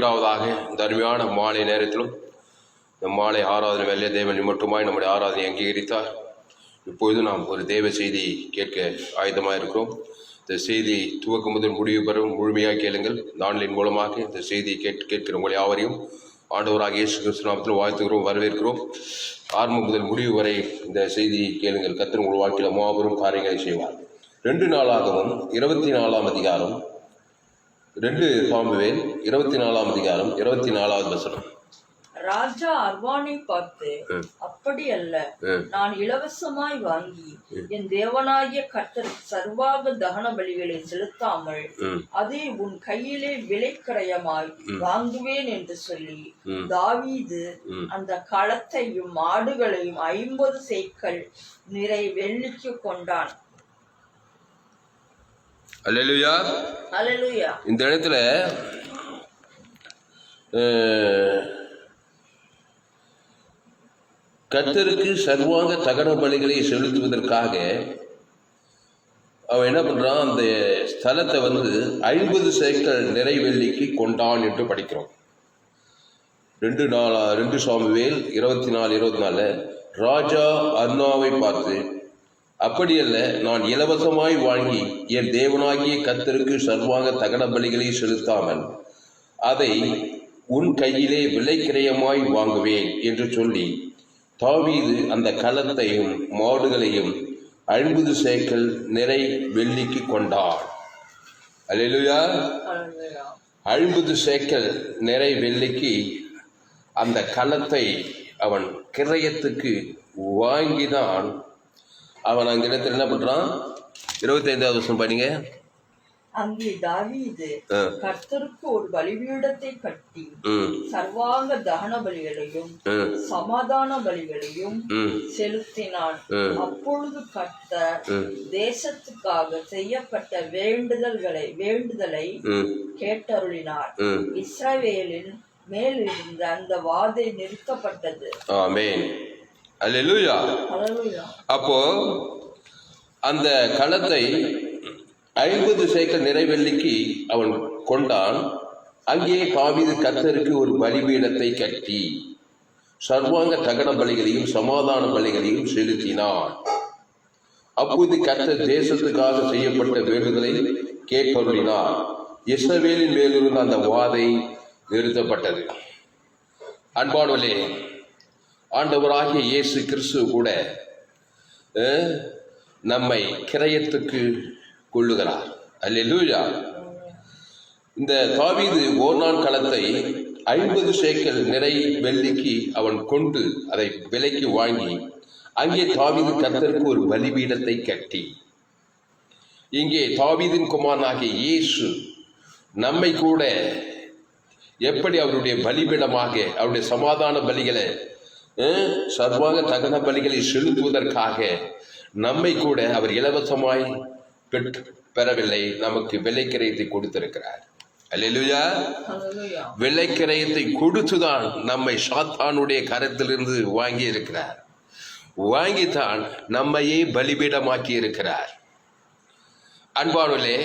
இரண்டாவதாக இந்த அருமையான மாலை நேரத்திலும் இந்த மாலை ஆராதனை வேலையை தேவன் மட்டுமாய் நம்முடைய ஆராதனை அங்கீகரித்தார். இப்பொழுது நாம் ஒரு தேவ செய்தி கேட்க ஆயுதமாக இருக்கிறோம். இந்த செய்தி துவக்கம் முதல் முடிவு பெறும் முழுமையாக கேளுங்கள். இந்த ஆன்லைன் மூலமாக இந்த செய்தியை கேட்கிற உங்களை யாவரையும் ஆண்டவராக இயேசு கிறிஸ்து நாமத்தில் வாழ்த்துகிறோம், வரவேற்கிறோம். ஆரம்பம் முதல் முடிவு வரை இந்த செய்தியை கேளுங்கள். கர்த்தர் உங்கள் வாழ்க்கையில் மாபெரும் காரியங்களை செய்வார். 2 நாளாகவும் 24ஆம் அதிகாரம் 2 சாமுவேல் 24ஆம் அதிகாரம் 24வது வசனம். ராஜா அர்வானை பார்த்து, அப்படி அல்ல, நான் இலவசமாய் வாங்கி என் தேவனாகிய கர்த்தருக்கு சர்வாக தகன பலிகளை செலுத்தாமல் அதை உன் கையிலே விலைக்கிரயமாய் வாங்குவேன் என்று சொல்லி தாவீது அந்த களத்தையும் மாடுகளையும் 50 சேக்கல் நிறை வெள்ளிக்கு கொண்டான். அல்லேலூயா, அல்லேலூயா. இந்த இடத்துல கர்த்தருக்கு சர்வாங்க தகன பலிகளை செலுத்துவதற்காக அவன் என்ன பண்றான், அந்த ஸ்தலத்தை 50 சேக்கல் நிறை வெள்ளிக்கு கொண்டான் என்று படிக்கிறோம். 2 சாமுவேல் 24 ராஜா அர்னாவை பார்த்து, அப்படியல்ல, நான் இலவசமாய் வாங்கி என் தேவனாகிய கர்த்தருக்கு சர்வாங்க தகன பலிகளை செலுத்தாமல் அதை உன் கையிலே விலைக்கிரயமாய் வாங்குவேன் என்று சொல்லி தாவீது அந்த களத்தையும் மாடுகளையும் 50 சேக்கல் நிறை வெள்ளிக்கு கொண்டான். அல்லேலூயா. 50 சேக்கல் நிறை வெள்ளிக்கு அந்த களத்தை அவன் கிரயத்துக்கு வாங்கிதான் அவன் அந்த இடத்துல என்ன பண்றான். 25வது வசனம் படிங்க. அங்கே தாவீது கர்த்தருக்கு ஒரு பலிபீடத்தை கட்டி சர்வாங்க தகன பலிகளையும் சமாதான பலிகளையும் செலுத்தினான். அப்பொழுது கர்த்தர் தேசத்துக்காக செய்யப்பட்ட வேண்டுதலை கேட்டருளினார். இஸ்ரவேலின் மேல் இருந்த அந்த வாதை நிறுத்தப்பட்டது. ஆமென். அல்லேலூயா. அப்போ அந்த களத்தை 50 சேக்கல் நிறைவெள்ளிக்கு அவன் கொண்டான். அங்கே தாவீது கர்த்தருக்கு ஒரு பலிபீடத்தை கட்டி சர்வாங்க தகன பலிகளையும் சமாதான பலிகளையும் செலுத்தினான். அப்போது கர்த்தர் தேசத்துக்காக செய்யப்பட்ட வேண்டுதலை கேட்டருளினார். இஸ்ரவேலின் மேலிருந்த அந்த வாதை நிறுத்தப்பட்டது. அன்பானவர்களே, ஆண்டவராகிய இயேசு கிறிஸ்து கூட நம்மை கிரயத்துக்கு கொள்ளுகிறார். அல்லேலூயா. இந்த தாவீது ஓர்னான் களத்தை 50 சேக்கல் நிறை வெள்ளிக்கு அவன் கொண்டு அதை விலைக்கு வாங்கி அங்கே தாவீது கர்த்தருக்கு ஒரு பலிபீடத்தை கட்டி, இங்கே தாவீதின் குமாரனாகிய இயேசு நம்மை கூட எப்படி அவருடைய பலிபீடமாக அவருடைய சமாதான பலிகளை சர்வாங்க தகன பலிகளை செலுத்துவதற்காக நம்மை கூட அவர் இலவசமாய் பெறவில்லை, நமக்கு விலைக்கிரயத்தை கொடுத்திருக்கிறார். அல்லேலூயா. விலைக்கிரயத்தை கொடுத்துதான் நம்மை சாத்தானுடைய கரத்திலிருந்து வாங்கி இருக்கிறார். வாங்கித்தான் நம்மையே பலிபீடமாக்கி இருக்கிறார். அன்பானவர்களே,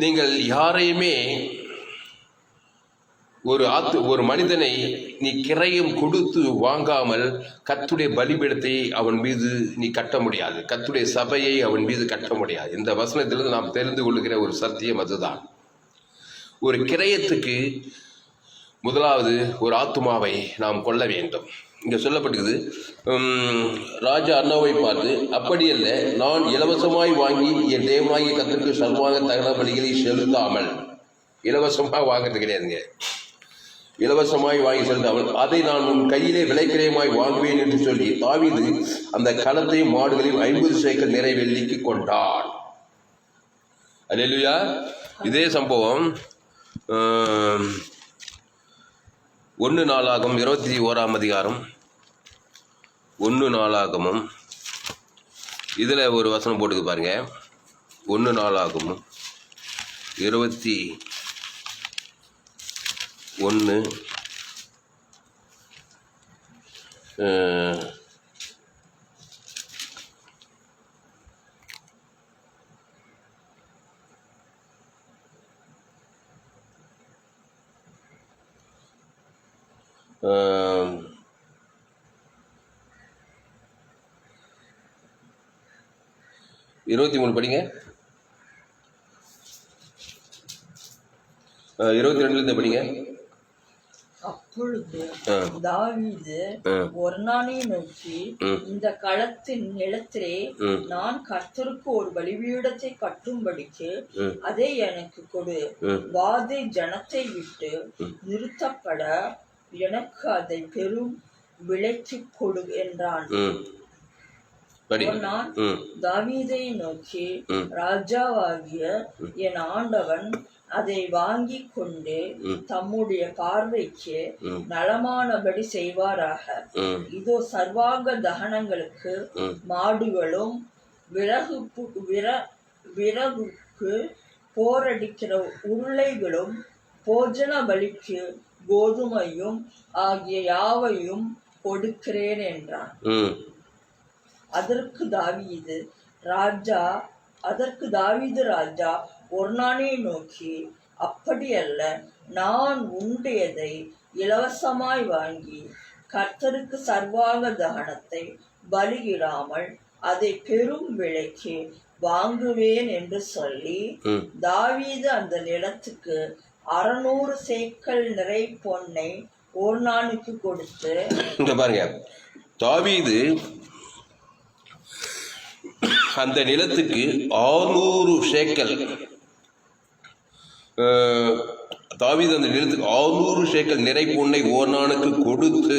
நீங்கள் யாரையுமே ஒரு மனிதனை நீ கிரயம் கொடுத்து வாங்காமல் கர்த்தருடைய பலிபீடத்தை அவன் மீது நீ கட்ட முடியாது. கர்த்தருடைய சபையை அவன் மீது கட்ட முடியாது. இந்த வசனத்திலிருந்து நாம் தெரிந்து கொள்ளுகிற ஒரு சத்தியம் அதுதான். ஒரு கிரயத்துக்கு முதலாவது ஒரு ஆத்துமாவை நாம் கொள்ள வேண்டும். இங்க சொல்லப்பட்டிருக்குது, ராஜா அர்னாவை பார்த்து, அப்படியல்ல, நான் இலவசமாய் வாங்கி என் தேவனாகிய கர்த்தருக்கு சர்வாங்க தகன பலிகளை செலுத்தாமல், இலவசமாக வாங்கிறது கிடையாதுங்க, இலவசமாய் வாங்கி செலுத்தாமல் அதை நான் உன் கையிலே விலைக்கிரயமாய் வாங்குவேன் என்று சொல்லி தாவீது அந்த களத்தையும் மாடுகளையும் 50 சேக்கல் நிறை வெள்ளிக்கு கொண்டான். அல்லேலூயா. இதே சம்பவம் 1 நாளாகமம் 21ஆம் அதிகாரம் 1 நாளாகமம் இதுல ஒரு வசனம் போட்டுக்கு பாருங்க. 1 நாளாகமம் 21 21 23 படிங்க. 22 படிங்க. அப்பொழுது தாவீது ஒர்னானை நோக்கி, இந்த களத்தின் நிலத்திலே நான் கர்த்தருக்கு ஒரு பலிபீடத்தை கட்டும்படிக்கு அதை எனக்கு கொடு. வாதை ஜனத்தை விட்டு நிறுத்தப்பட எனக்கு அதை பெரும் விலைக்கு கொடு என்றான். நான் தாவீதை நோக்கி, ராஜாவாகிய என் ஆண்டவன் அதை வாங்கி கொண்டு தம்முடைய பார்வைக்கு நலமானபடி செய்வாராக. இதோ சர்வாங்க தகனங்களுக்கு மாடுகளும் விறகுக்கு போரடிக்கிற உருளைகளும் போஜன பலிக்கு கோதுமையும் ஆகிய யாவையும் கொடுக்கிறேன் என்றான். அதற்கு தாவீது ராஜா ஒர்னானை நோக்கி, அப்படியல்ல, நான் உண்டியதை இலவசமாய் வாங்கி கர்த்தருக்கு சர்வாங்க தகனத்தை பலியிடாமல் அதை பெரும் விலைக்கு வாங்குவேன் என்று சொல்லி, தாவீது அந்த நிலத்துக்கு 600 சேக்கல் நிறை பொன்னை ஒர்னானுக்கு கொடுத்து. பாருங்க, தாவீது அந்த நிலத்துக்கு 600 சேக்கல், தாவீது அந்த நிலத்துக்கு 600 சேக்கல் நிறை பொன்னை ஓர்னானுக்கு கொடுத்து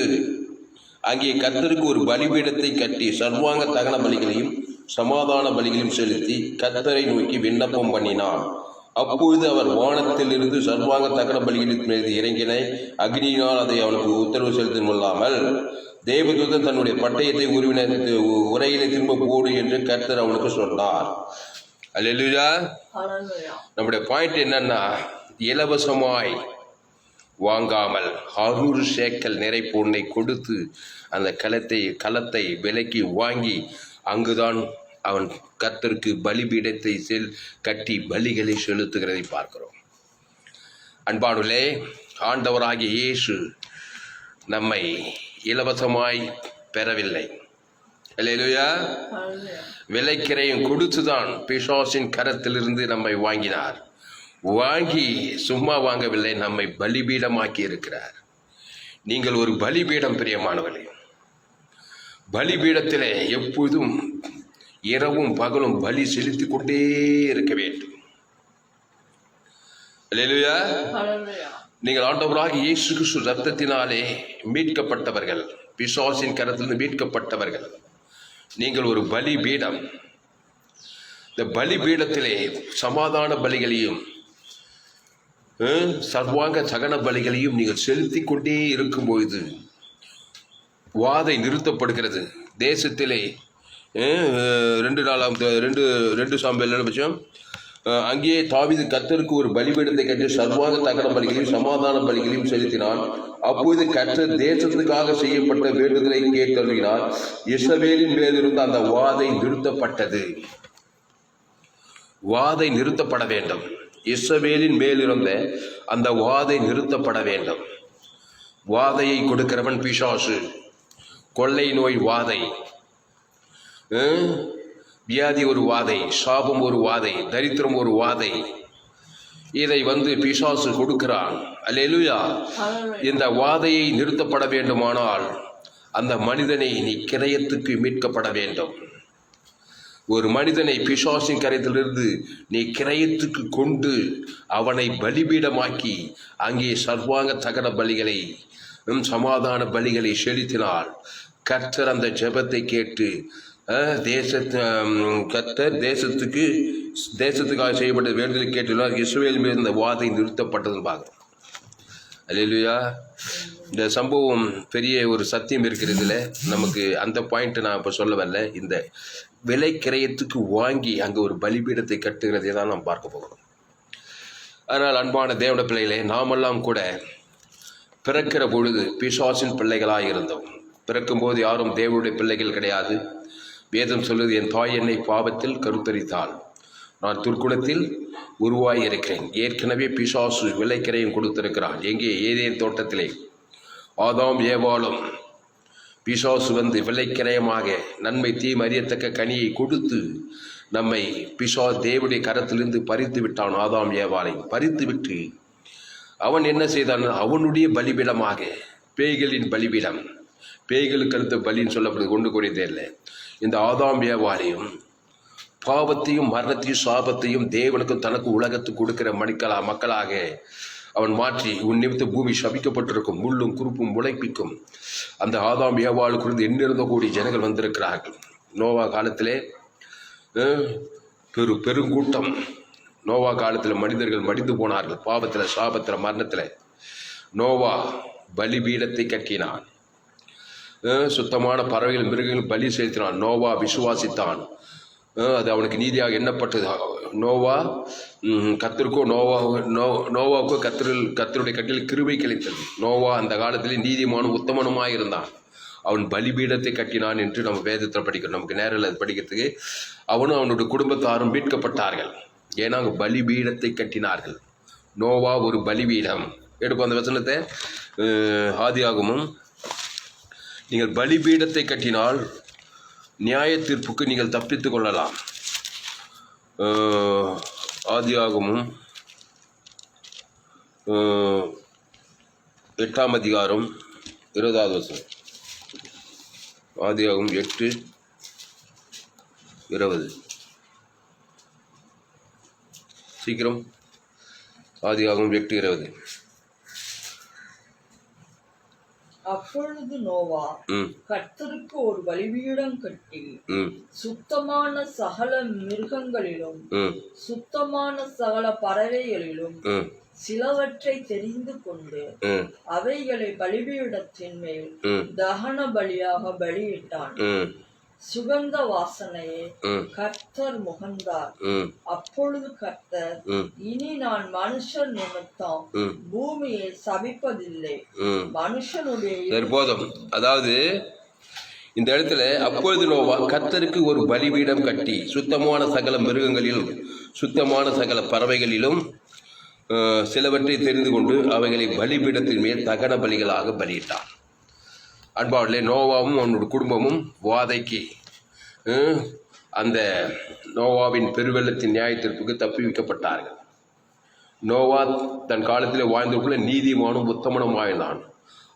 அங்கே கர்த்தருக்கு ஒரு பலிபீடத்தை கட்டி சர்வாங்க தகன பலிகளையும் சமாதான பலிகளையும் செலுத்தி கர்த்தரை நோக்கி விண்ணப்பம் பண்ணினான். அப்பொழுது அவர் வானத்திலிருந்து சர்வாங்க தகன பலிகளின் மீது இறங்கின அக்னியினால் அதை அவனுக்கு உத்தரவு செலுத்தும் கொள்ளாமல் தேவதூதன் தன்னுடைய பட்டயத்தை உரையிலே திரும்ப போடு என்று கர்த்தர் அவனுக்கு சொன்னார். அல்லேலூயா. நம்முடைய பாயிண்ட் என்னன்னா, இலவசமாய் வாங்காமல் 600 சேக்கல் நிறை பொன்னை கொடுத்து அந்த களத்தை விலைக்கு வாங்கி அங்குதான் அவன் கர்த்தருக்கு பலிபீடத்தை கட்டி பலிகளை செலுத்துகிறதை பார்க்கிறோம். அன்பானுள்ளே, ஆண்டவராகிய இயேசு நம்மை இலவசமாய் பெறவில்லை. அல்லேலூயா. விலைக்கிரையும் கொடுத்துதான் பிசாசின் கரத்திலிருந்து நம்மை வாங்கினார். வாங்கி சும்மா வாங்கவில்லை, நம்மை பலிபீடமாக்கி இருக்கிறார். நீங்கள் ஒரு பலிபீடம், பிரியமானவர்களே. பலிபீடத்திலே எப்போதும் இரவும் பகலும் பலி செலுத்திக் கொண்டே இருக்க வேண்டும். அல்லேலூயா. நீங்கள் ஆண்டவராகிய இயேசு கிறிஸ்து ரத்தத்தினாலே மீட்கப்பட்டவர்கள், பிசாசின் கரத்திலிருந்து மீட்கப்பட்டவர்கள். நீங்கள் ஒரு பலிபீடம். இந்த பலிபீடத்திலே சமாதான பலிகளையும் சர்வாங்க சகன பலிகளையும் நீங்கள் செலுத்தி கொண்டே இருக்கும் பொழுது வாதை நிறுத்தப்படுகிறது. தேசத்திலே 2 சாம்பல் பட்சம் அங்கேயே தாவீது கர்த்தருக்கு ஒரு பலிபீடத்தை கட்டி சர்வாங்க தகன பலிகளையும் சமாதான பலிகளையும் செலுத்தினான். அப்போது கர்த்தர் தேசத்துக்காக செய்யப்பட்ட வேண்டுதலை கேட்டருளினார். இஸ்ரவேலின் மேலிருந்த அந்த வாதை நிறுத்தப்பட்டது. வாதை நிறுத்தப்பட வேண்டும். இஸ்ரவேலின் மேலிருந்த அந்த வாதை நிறுத்தப்பட வேண்டும். வாதையை கொடுக்கிறவன் பிசாசு. கொள்ளை நோய் வாதை, வியாதி ஒரு வாதை, சாபம் ஒரு வாதை, தரித்திரம் ஒரு வாதை. இதை பிசாசு கொடுக்கிறான். அல்லேலூயா. இந்த வாதையை நிறுத்தப்பட வேண்டுமானால் அந்த மனிதனை நீ கிரயத்துக்கு மீட்கப்பட வேண்டும். ஒரு மனிதனை பிசாசின் கரையத்திலிருந்து நீ கிரயத்துக்கு கொண்டு அவனை பலிபீடமாக்கி அங்கே சர்வாங்க தகன பலிகளை சமாதான பலிகளை செலுத்தினால் கர்த்தர் அந்த ஜெபத்தை கேட்டு கர்த்தர் தேசத்துக்காக செய்யப்பட்ட வேண்டுதலை கேட்டுள்ளார். இஸ்ரவேல் மீது இந்த வாதை நிறுத்தப்பட்டதுன்னு பார்க்குறோம். அல்லேலூயா. இந்த சம்பவம் பெரிய ஒரு சத்தியம் இருக்கிறதுல நமக்கு அந்த பாயிண்ட்டை நான் இப்போ சொல்ல வரல. இந்த விலை கிரயத்துக்கு வாங்கி அங்கே ஒரு பலிபீடத்தை கட்டுகிறதை தான் நாம் பார்க்க போகிறோம். அதனால் அன்பான தேவன பிள்ளைகளே, நாமெல்லாம் கூட பிறக்கிற பொழுது பிசாசின் பிள்ளைகளாக இருந்தோம். பிறக்கும்போது யாரும் தேவனுடைய பிள்ளைகள் கிடையாது. வேதம் சொல்லுது, என் தாய் என்னை பாவத்தில் கருத்தரித்தாள், நான் துர்க்குணத்தில் உருவாகி இருக்கிறேன். ஏற்கனவே பிசாசு விலைக்கிரையும் கொடுத்திருக்கிறான். எங்கே? ஏதேன் தோட்டத்திலே ஆதாம் ஏவாளும் பிசாசு வந்து விலைக்கிரயமாக நன்மை தீமை அறியத்தக்க கனியை கொடுத்து நம்மை தேவனுடைய கரத்திலிருந்து பறித்து விட்டான். ஆதாம் ஏவாளை பறித்து விட்டு அவன் என்ன செய்தான்? அவனுடைய பலிபீடமாக, பேய்களின் பலிபீடம், பேய்களுக்கு அடுத்த பலின்னு சொல்லப்படுது, கொண்டு கூடியதே இல்லை. இந்த ஆதாம் ஏவாளையும் பாவத்தையும் மரணத்தையும் சாபத்தையும் தேவனுக்கும் தனக்கு உலகத்துக்கு கொடுக்கிற மக்களாக அவன் மாற்றி, உன் நிமித்த பூமி சபிக்கப்பட்டிருக்கும், முள்ளும் குறுப்பும் முளைப்பிக்கும். அந்த ஆதாம் ஏவாளுக்கு எண்ணிருந்த கூடிய ஜனங்கள் வந்திருக்கிறார்கள். நோவா காலத்திலே பெருங்கூட்டம். நோவா காலத்தில் மனிதர்கள் மடிந்து போனார்கள், பாவத்தில், சாபத்தில், மரணத்தில். நோவா பலிபீடத்தை கட்டினான். சுத்தமான பறவைகள், மிருகங்கள் பலி செலுத்தினான். நோவா விசுவாசித்தான். அது அவனுக்கு நீதியாக எண்ணப்பட்டது. நோவா கர்த்தருக்கோ நோவாவுக்கோ கர்த்தருடைய கட்டில் கிருபை கிடைத்தது. நோவா அந்த காலத்திலே நீதிமானும் உத்தமனுமாய் இருந்தான். அவன் பலிபீடத்தை கட்டினான் என்று நம்ம வேதத்தில் படிக்கிறோம். நமக்கு நேரில் அது படிக்கிறதுக்கு அவனும் அவனுடைய குடும்பத்தாரும் மீட்கப்பட்டார்கள். ஏன்னா அவங்க பலிபீடத்தை கட்டினார்கள். நோவா ஒரு பலிபீடம். எடுப்போம் அந்த வசனத்தை. ஆதியாகமும், நீங்கள் பலிபீடத்தை கட்டினால் நியாய தீர்ப்புக்கு நீங்கள் தப்பித்து கொள்ளலாம். ஆதியாகமும் 8ஆம் அதிகாரம் 20வது வசனம். ஆதியாகமும் 8:20. சீக்கிரம். ஆதியாகமும் 8:20. அப்பொழுது நோவா கர்த்தருக்கு ஒரு பலிபீடம் கட்டி சுத்தமான சகல மிருகங்களிலும் சுத்தமான சகல பறவைகளிலும் சிலவற்றை தெரிந்து கொண்டு அவைகளை பலிபீடத்தின் மேல் தகன பலியாக பலியிட்டான். சுகந்த வாசனையை கர்த்தர் முகந்தார். அப்பொழுது கர்த்தர், இனி நான் மனுஷன் நிமித்தம் பூமியை சபிப்பதில்லை, மனுஷனுடைய போதும். அதாவது இந்த இடத்துல அப்பொழுது நோவா கர்த்தருக்கு ஒரு பலிபீடம் கட்டி சுத்தமான சகல மிருகங்களிலும் சுத்தமான சகல பறவைகளிலும் சிலவற்றை தெரிந்து கொண்டு அவைகளை பலிபீடத்தின் மேல் தகன பலிகளாக பலியிட்டான். அன்பாவிலே நோவாவும் அவனுடைய குடும்பமும் வாதைக்கு அந்த நோவாவின் பெருவெள்ளத்தின் நியாயத்திற்கு தப்பி வைக்கப்பட்டார்கள். நோவா தன் காலத்திலே வாழ்ந்தவர்களுக்குள்ளே நீதிமானும் உத்தமனும் வாழ்ந்தான்.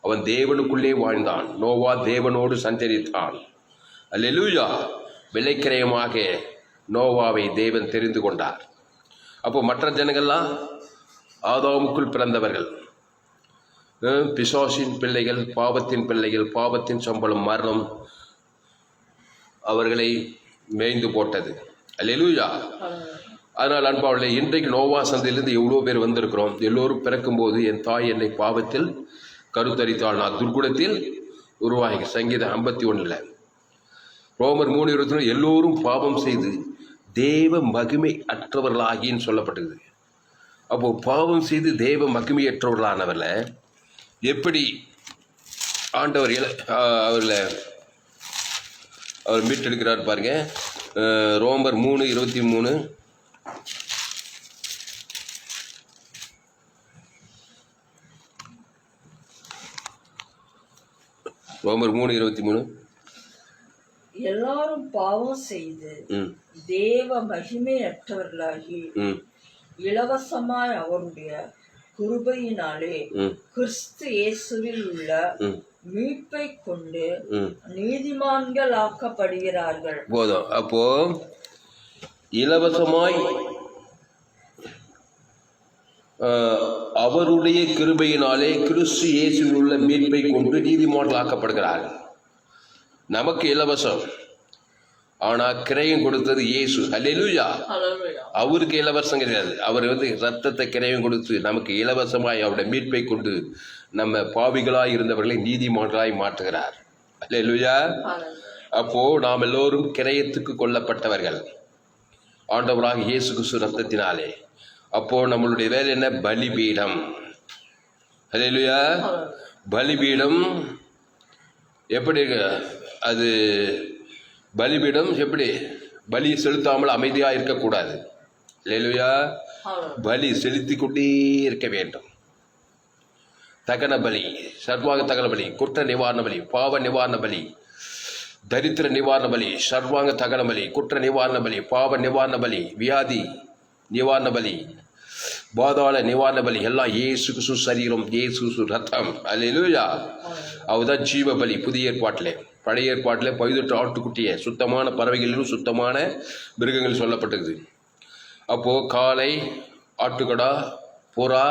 அவன் தேவனுக்குள்ளே வாழ்ந்தான். நோவா தேவனோடு சஞ்சரித்தான். அல்லேலூயா. விலைக்கிரயமாக நோவாவை தேவன் தெரிந்து கொண்டார். அப்போ மற்ற ஜனங்கள்லாம் ஆதாமுக்குள் பிறந்தவர்கள், பிசாசின் பிள்ளைகள், பாவத்தின் பிள்ளைகள். பாவத்தின் சம்பளம் மரணம் அவர்களை மேய்ந்து போட்டது. அல்லேலூயா. அதனால் அன்பாவில்லை, இன்றைக்கு நோவா சந்தையிலிருந்து எவ்வளோ பேர் வந்திருக்கிறோம். எல்லோரும் பிறக்கும்போது என் தாய் என்னை பாவத்தில் கருத்தரித்தாள், நான் துர்குணத்தில் உருவாகி. சங்கீதம் 51. ரோமர் 3:21 எல்லோரும் பாவம் செய்து தேவ மகிமை அற்றவர்களாகின்னு சொல்லப்பட்டது. அப்போ பாவம் செய்து தேவ மகிமையற்றவர்களானவர்ல எப்படி ஆண்டவர் அவர் மீட்டெடுக்கிறார் பாருங்க. ரோமர் 3:23. ரோமர் 3:23. எல்லாரும் பாவம் செய்து தேவ மகிமையற்றவர்களாகி இலவசமாய் அவருடைய கிருபையினாலே கிறிஸ்து இயேசுவில் உள்ள மீட்பை கொண்டு நீதிமான்கள் ஆக்கப்படுகிறார்கள். போதும். அப்போ இலவசமாய் அவருடைய கிருபையினாலே கிறிஸ்து இயேசுவில் உள்ள மீட்பை கொண்டு நீதிமான்கள் ஆக்கப்படுகிறார்கள். நமக்கு இலவசம், ஆனா கிரயம் கொடுத்தது இயேசு. அல்லேலூயா. அவருக்கு இலவசம் கிடையாது. அவர் ரத்தத்தை கிரயம் கொடுத்து நமக்கு இலவசமாய் அவருடைய மீட்பை கொண்டு நம்ம பாவிகளாய் இருந்தவர்களை நீதிமான்களாய் மாற்றுகிறார். அல்லேலூயா. அப்போ நாம் எல்லோரும் கிரயத்துக்கு கொல்லப்பட்டவர்கள் ஆண்டவராக இயேசு கிறிஸ்து ரத்தத்தினாலே. அப்போ நம்மளுடைய வேலை என்ன? பலிபீடம். அல்லேலூயா. பலிபீடம் எப்படி அது? பலிபீடம் எப்படி? பலி செலுத்தாமல் அமைதியாக இருக்கக்கூடாது. அல்லேலூயா. பலி செலுத்தி கொண்டே இருக்க வேண்டும். தகன பலி, சர்வாங்க தகன பலி, குற்ற நிவாரண பலி, பாவ நிவாரண பலி, தரித்திர நிவாரண பலி, சர்வாங்க தகன பலி, குற்ற நிவாரண பலி, பாவ நிவாரண பலி, வியாதி நிவாரண பலி, பாதாள நிவாரண பலி எல்லாம் இயேசு கிறிஸ்து சரீரம், இயேசு கிறிஸ்து ரத்தம். அல்லேலூயா. அவர்தான் ஜீவ பலி. புதிய ஏற்பாட்டிலே, பழைய ஏற்பாட்டில் பழுதற்ற ஆட்டுக்குட்டியை சுத்தமான பறவைகளிலும் சுத்தமான மிருகங்கள் சொல்லப்பட்டது. அப்போது காளை, ஆட்டுக்கடா, புறா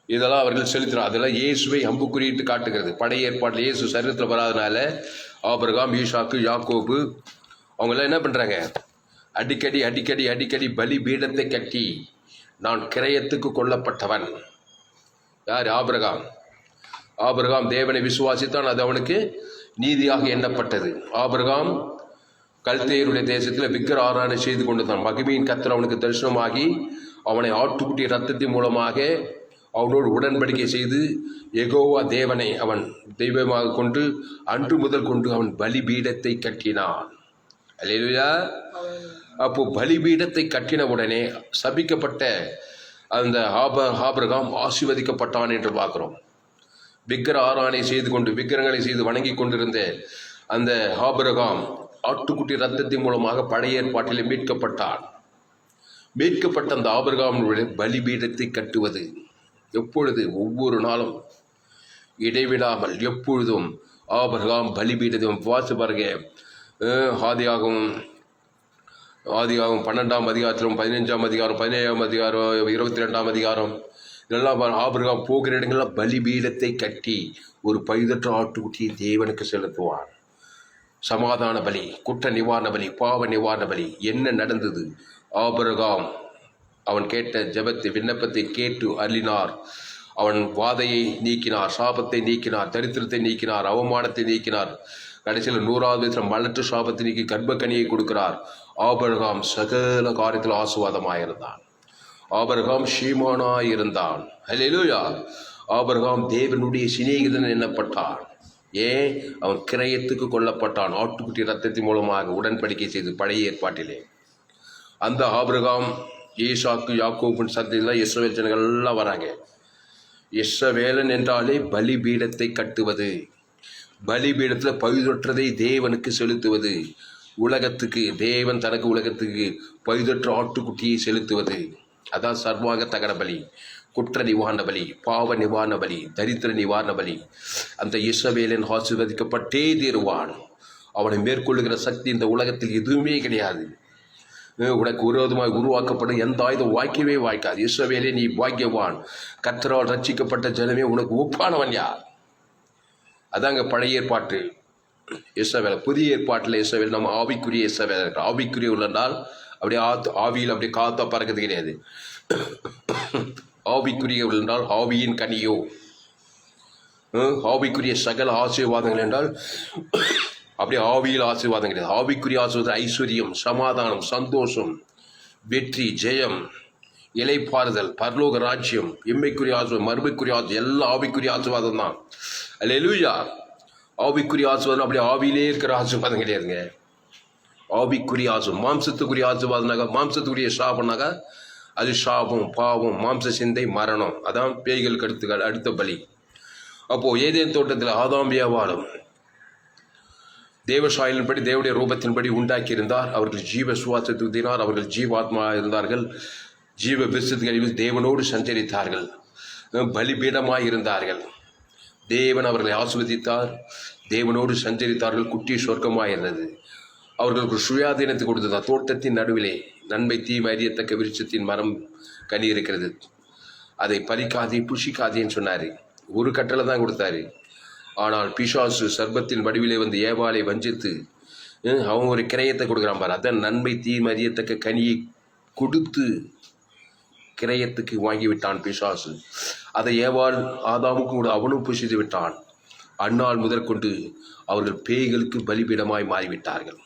இதெல்லாம் அவர்கள் செலுத்தினார். அதெல்லாம் இயேசுவை அம்புக்குறியிட்டு காட்டுகிறது. பழைய ஏற்பாட்டில் இயேசு சரீரத்தில் வராதனால ஆபிரகாம், ஈசாக்கு, யாக்கோபு அவங்கெல்லாம் என்ன பண்ணுறாங்க, அடிக்கடி அடிக்கடி அடிக்கடி பலி பீடத்தை கட்டி நான் கிரயத்துக்கு கொல்லப்பட்டவன். யார்? ஆபிரகாம். ஆபிரகாம் தேவனை விசுவாசித்தான், அது அவனுக்கு நீதியாக எண்ணப்பட்டது. ஆபிரகாம் கல்தேயருடைய தேசத்தில் விக்கிர ஆராதனை செய்து கொண்டுதான். மகிமையின் கர்த்தர் அவனுக்கு தரிசனமாகி அவனை ஆட்டுக்குட்டி ரத்தத்தின் மூலமாக அவனோடு உடன்படிக்கை செய்து யெகோவா தேவனை அவன் தெய்வமாக கொண்டு அன்று முதல் கொண்டு அவன் பலிபீடத்தை கட்டினான். அல்லேலூயா. அப்போ பலிபீடத்தை கட்டின உடனே சபிக்கப்பட்ட அந்த ஆபிரகாம் ஆசீர்வதிக்கப்பட்டான் என்று பார்க்கிறோம். விக்கிர ஆராதனை செய்து கொண்டு விக்கிரங்களை செய்து வணங்கி கொண்டிருந்த அந்த ஆபிரகாம் ஆட்டுக்குட்டி ரத்தத்தின் மூலமாக பழைய ஏற்பாட்டிலே மீட்கப்பட்டான். மீட்கப்பட்ட அந்த ஆபிரகாமுடைய பலிபீடத்தை கட்டுவது எப்பொழுது? ஒவ்வொரு நாளும் இடைவிடாமல் எப்பொழுதும் ஆபிரகாம் பலிபீடத்தை வாசி பாருங்க. ஆதியாகவும் 12ஆம் அதிகாரத்திலும் 15ஆம் அதிகாரம் 17ஆம் அதிகாரம் 22ஆம் அதிகாரம் இதெல்லாம் ஆபிரகாம் போகிற இடங்கள்லாம் பலிபீடத்தை கட்டி ஒரு பழுதற்ற ஆட்டுக்குட்டியை தேவனுக்கு செலுத்துவான். சமாதான பலி, குற்ற நிவாரண பலி, பாவ நிவாரண பலி. என்ன நடந்தது? ஆபிரகாம் அவன் கேட்ட ஜெபத்தை, விண்ணப்பத்தை கேட்டு அருளினார். அவன் வாதையை நீக்கினார், சாபத்தை நீக்கினார், தரித்திரத்தை நீக்கினார், அவமானத்தை நீக்கினார். கடைசியில் 100வது வயசில் மலட்டு சாபத்தை நீக்கி கர்ப்பக்கனியை கொடுக்கிறார். ஆபிரகாம் சகல காரியத்தில் ஆசீர்வாதமாயிருந்தான். ஆபிரகாம் சீமானாயிருந்தான். அல்லேலூயா. ஆபிரகாம் தேவனுடைய சிநேகிதன் எண்ணப்பட்டான். ஏன்? அவன் கிரயத்துக்கு கொல்லப்பட்டான். ஆட்டுக்குட்டி ரத்தத்தின் மூலமாக உடன்படிக்கை செய்து பழைய ஏற்பாட்டிலே. அந்த ஆபிரகாம், ஈசாக்கு, யாக்கோபின் சந்ததியில் இஸ்ரவேல் ஜனங்கள் எல்லாம் வராங்க. இஸ்ரவேலன் என்றாலே பலிபீடத்தை கட்டுவது, பலிபீடத்தில் பழுதொற்றதை தேவனுக்கு செலுத்துவது, உலகத்துக்கு தேவன் தனக்கு உலகத்துக்கு பழுதொற்ற ஆட்டுக்குட்டியை செலுத்துவது. அதான் சர்வாங்க தகன பலி, குற்ற நிவாரண பலி, பாவ நிவாரண பலி, தரித்திர நிவாரண பலி. அந்த இஸ்ரவேலன் ஆசீர்வதிக்கப்பட்டே தீருவான். அவனை மேற்கொள்ளுகிற சக்தி இந்த உலகத்தில் எதுவுமே கிடையாது. உனக்கு விரோதமாக உருவாக்கப்படும் எந்த ஆயுதம் வாய்க்கவே வாய்க்காது. இஸ்ரவேலே நீ பாக்கியவான், கர்த்தரால் ரட்சிக்கப்பட்ட ஜனமே உனக்கு ஒப்பானவன் யார்? அதாங்க பழைய ஏற்பாட்டு இஸ்ரவேல். புதிய ஏற்பாட்டில் இஸ்ரவேல் நம்ம ஆவிக்குரிய இஸ்ரவேல். ஆவிக்குரிய உள்ளனால் அப்படியே ஆவியில் அப்படியே காத்தா பறக்கிறது கிடையாது. ஆவிக்குரிய என்றால் ஆவியின் கனியோ, ஆவிக்குரிய சகல ஆசீர்வாதங்கள் என்றால் அப்படியே ஆவியில் ஆசீர்வாதம் கிடையாது. ஆவிக்குரிய ஆசீர்வாதம் ஐஸ்வர்யம், சமாதானம், சந்தோஷம், வெற்றி, ஜெயம், இலைப்பாறுதல், பரலோக ராஜ்யம், எம்மைக்குரிய ஆசீர்வாதம், மறுமைக்குரிய ஆசீர்வாதம், எல்லாம் ஆவிக்குரிய ஆசீர்வாதம் தான். அல்லேலூயா. ஆவிக்குரிய ஆசீர்வாதம் அப்படியே ஆவியிலே இருக்கிற ஆசீர்வாதம் கிடையாதுங்க. ஆவிக்குரிய ஆசீர்வாதம், மாம்சத்துக்குரிய ஆசீர்வாதம்னாக்கா, மாம்சத்துக்குரிய சாபம்னாக்கா அது சாபம், பாவம், மாம்ச சிந்தை, மரணம். அதான் பேய்களுக்கு அடுத்த பலி. அப்போது ஏதேன் தோட்டத்தில் ஆதாம் ஏவாளும் தேவசாயலின்படி தேவனுடைய ரூபத்தின்படி உண்டாக்கியிருந்தார். அவர்கள் ஜீவ சுவாசத்தை ஊதினார். அவர்கள் ஜீவாத்மா இருந்தார்கள். ஜீவ விசுத்தத்தில் தேவனோடு சஞ்சரித்தார்கள். பலிபீடமாய் இருந்தார்கள். தேவன் அவர்களை ஆசீர்வதித்தார். தேவனோடு சஞ்சரித்தார்கள். குட்டி சொர்க்கமாக இருந்தது. அவர்களுக்கு சுயாதீனத்தை கொடுத்ததார். தோட்டத்தின் நடுவிலே நன்மை தீமை அறியத்தக்க விருட்சத்தின் மரம் கனி இருக்கிறது, அதை பறிக்காதே புஷிக்காதேன்னு சொன்னார். ஒரு கட்டளை தான் கொடுத்தாரு. ஆனால் பிசாசு சர்பத்தின் வடிவிலே வந்து ஏவாளை வஞ்சித்து அவன் ஒரு கிரயத்தை கொடுக்குறான் பாரு. அதான் நன்மை தீமை அறியத்தக்க கனியை கொடுத்து கிரயத்துக்கு வாங்கிவிட்டான் பிசாசு. அதை ஏவாள் ஆதாமுக்கும் கூட அவனும் புஷித்து விட்டான். அந்நாள் முதற்கொண்டு அவர்கள் பேய்களுக்கு பலிபீடமாய் மாறிவிட்டார்கள்.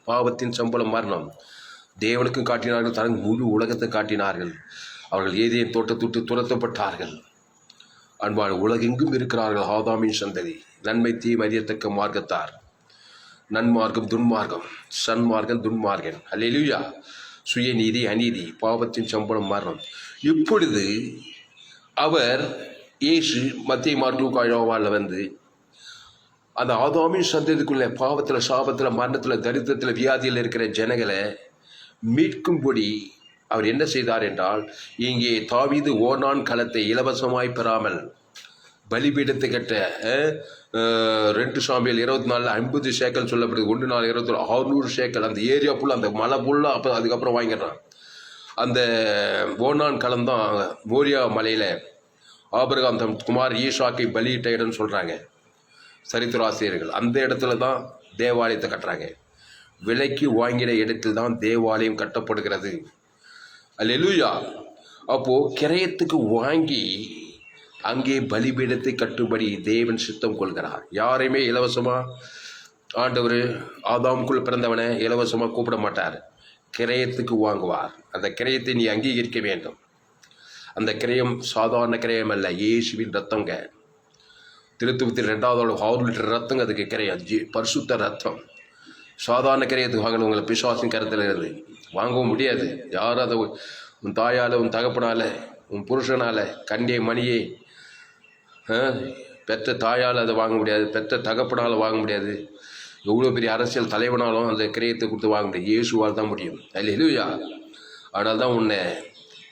பாவத்தின் சம்பளம் மரணம். தேவனுக்கும் காட்டினார்கள், தனக்கு முழு உலகத்தை காட்டினார்கள். அவர்கள் ஏதேன் தோட்டத்துட்டு துரத்தப்பட்டார்கள். அன்பான உலகெங்கும் இருக்கிறார்கள் ஆதாமின் சந்ததி. நன்மை தீமை அறியத்தக்க மார்க்கத்தார். நன்மார்க்கம் துன்மார்க்கம், சன்மார்க்கம் துன்மார்க்கன். அல்லேலூயா. சுயநீதி அநீதி, பாவத்தின் சம்பளம் மரணம். இப்பொழுது அவர் இயேசு மத்திய மார்க் லூக்கா யோவானில் வந்து அந்த ஆதாமின் சந்ததிக்குள்ள பாவத்தில், சாபத்தில், மரணத்தில், தரித்திரத்தில், வியாதியில் இருக்கிற ஜனங்களை மீட்கும்படி அவர் என்ன செய்தார் என்றால், இங்கே தாவீது ஓர்னான் களத்தை இலவசமாய் பெறாமல் பலிபீடத்தை கட்ட 2 சாமுவேல் 24 50 சேக்கல் சொல்லப்படுது. 1 நாள் 24 600 சேக்கல். அந்த ஏரியா ஃபுல்லாக, அந்த மலை ஃபுல்லாக அப்போ அதுக்கப்புறம் வாங்கிடுறான். அந்த ஓர்னான் களம் தான் மோரியா மலையில் ஆபிரகாம் தம் குமார் ஈசாக்கை பலியிட்ட இடம்னு சொல்கிறாங்க சரித்திராசிரியர்கள். அந்த இடத்துல தான் தேவாலயத்தை கட்டுறாங்க. விலைக்கு வாங்கின இடத்தில் தான் தேவாலயம் கட்டப்படுகிறது. அல்லேலூயா. அப்போது கிரயத்துக்கு வாங்கி அங்கே பலிபீடத்தை கட்டும்படி தேவன் சித்தம் கொள்கிறார். யாரையுமே இலவசமாக ஆண்டவர் ஆதாமுக்குள் பிறந்தவனை இலவசமாக கூப்பிட மாட்டார். கிரயத்துக்கு வாங்குவார். அந்த கிரயத்தை நீ அங்கீகரிக்க வேண்டும். அந்த கிரயம் சாதாரண கிரயம் அல்ல, இயேசுவின் ரத்தங்க. திருத்துவத்தில் 2வது 6 லிட்டர் ரத்தங்க அதுக்கு கிரயம், பரிசுத்த ரத்தம். சாதாரண கிரயத்துக்கு வாங்கணும். உங்களை பிசாசின் கருத்தில் இருந்து வாங்கவும் முடியாது. யாரும் அதை உன் தாயால், உன் தகப்பனால், உன் புருஷனால், கண்ணியை மணியை பெற்ற தாயால் அதை வாங்க முடியாது, பெற்ற தகப்பனால் வாங்க முடியாது. எவ்வளோ பெரிய அரசியல் தலைவனாலும் அந்த கிரயத்தை கொடுத்து வாங்க முடியாது. இயேசுவால் தான் முடியும். அல்லேலூயா. அதனால தான் உன்னை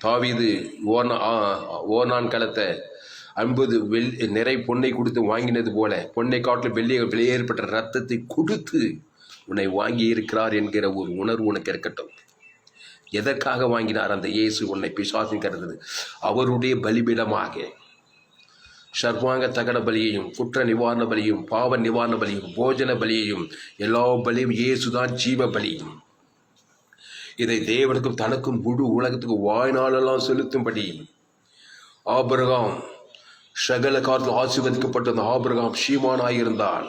தாவீது ஓர்னான் களத்தை 50 நிறை பொன்னை கொடுத்து வாங்கினது போல, பொன்னை காட்டில் வெளியேற்பட்ட ரத்தத்தை கொடுத்து உன்னை வாங்கி இருக்கிறார் என்கிற ஒரு உணர்வு உனக்கு இருக்கட்டும். எதற்காக வாங்கினார் அந்த இயேசு உன்னை பிசாசின் கருது? அவருடைய பலிபீடமாக சர்வாங்க தகன பலியையும், குற்ற நிவாரண பலியும், பாவ நிவாரண பலியும், போஜன பலியையும், எல்லா பலியும் இயேசுதான் ஜீவ பலி. இதை தேவனுக்கும் தனக்கும் முழு உலகத்துக்கு வாய்நாளெல்லாம் செலுத்தும்படி ஆபிரகாம் சகல காலத்தில் ஆசீர்வதிக்கப்பட்ட அந்த ஆபிரகாம் சீமானாயிருந்தால்,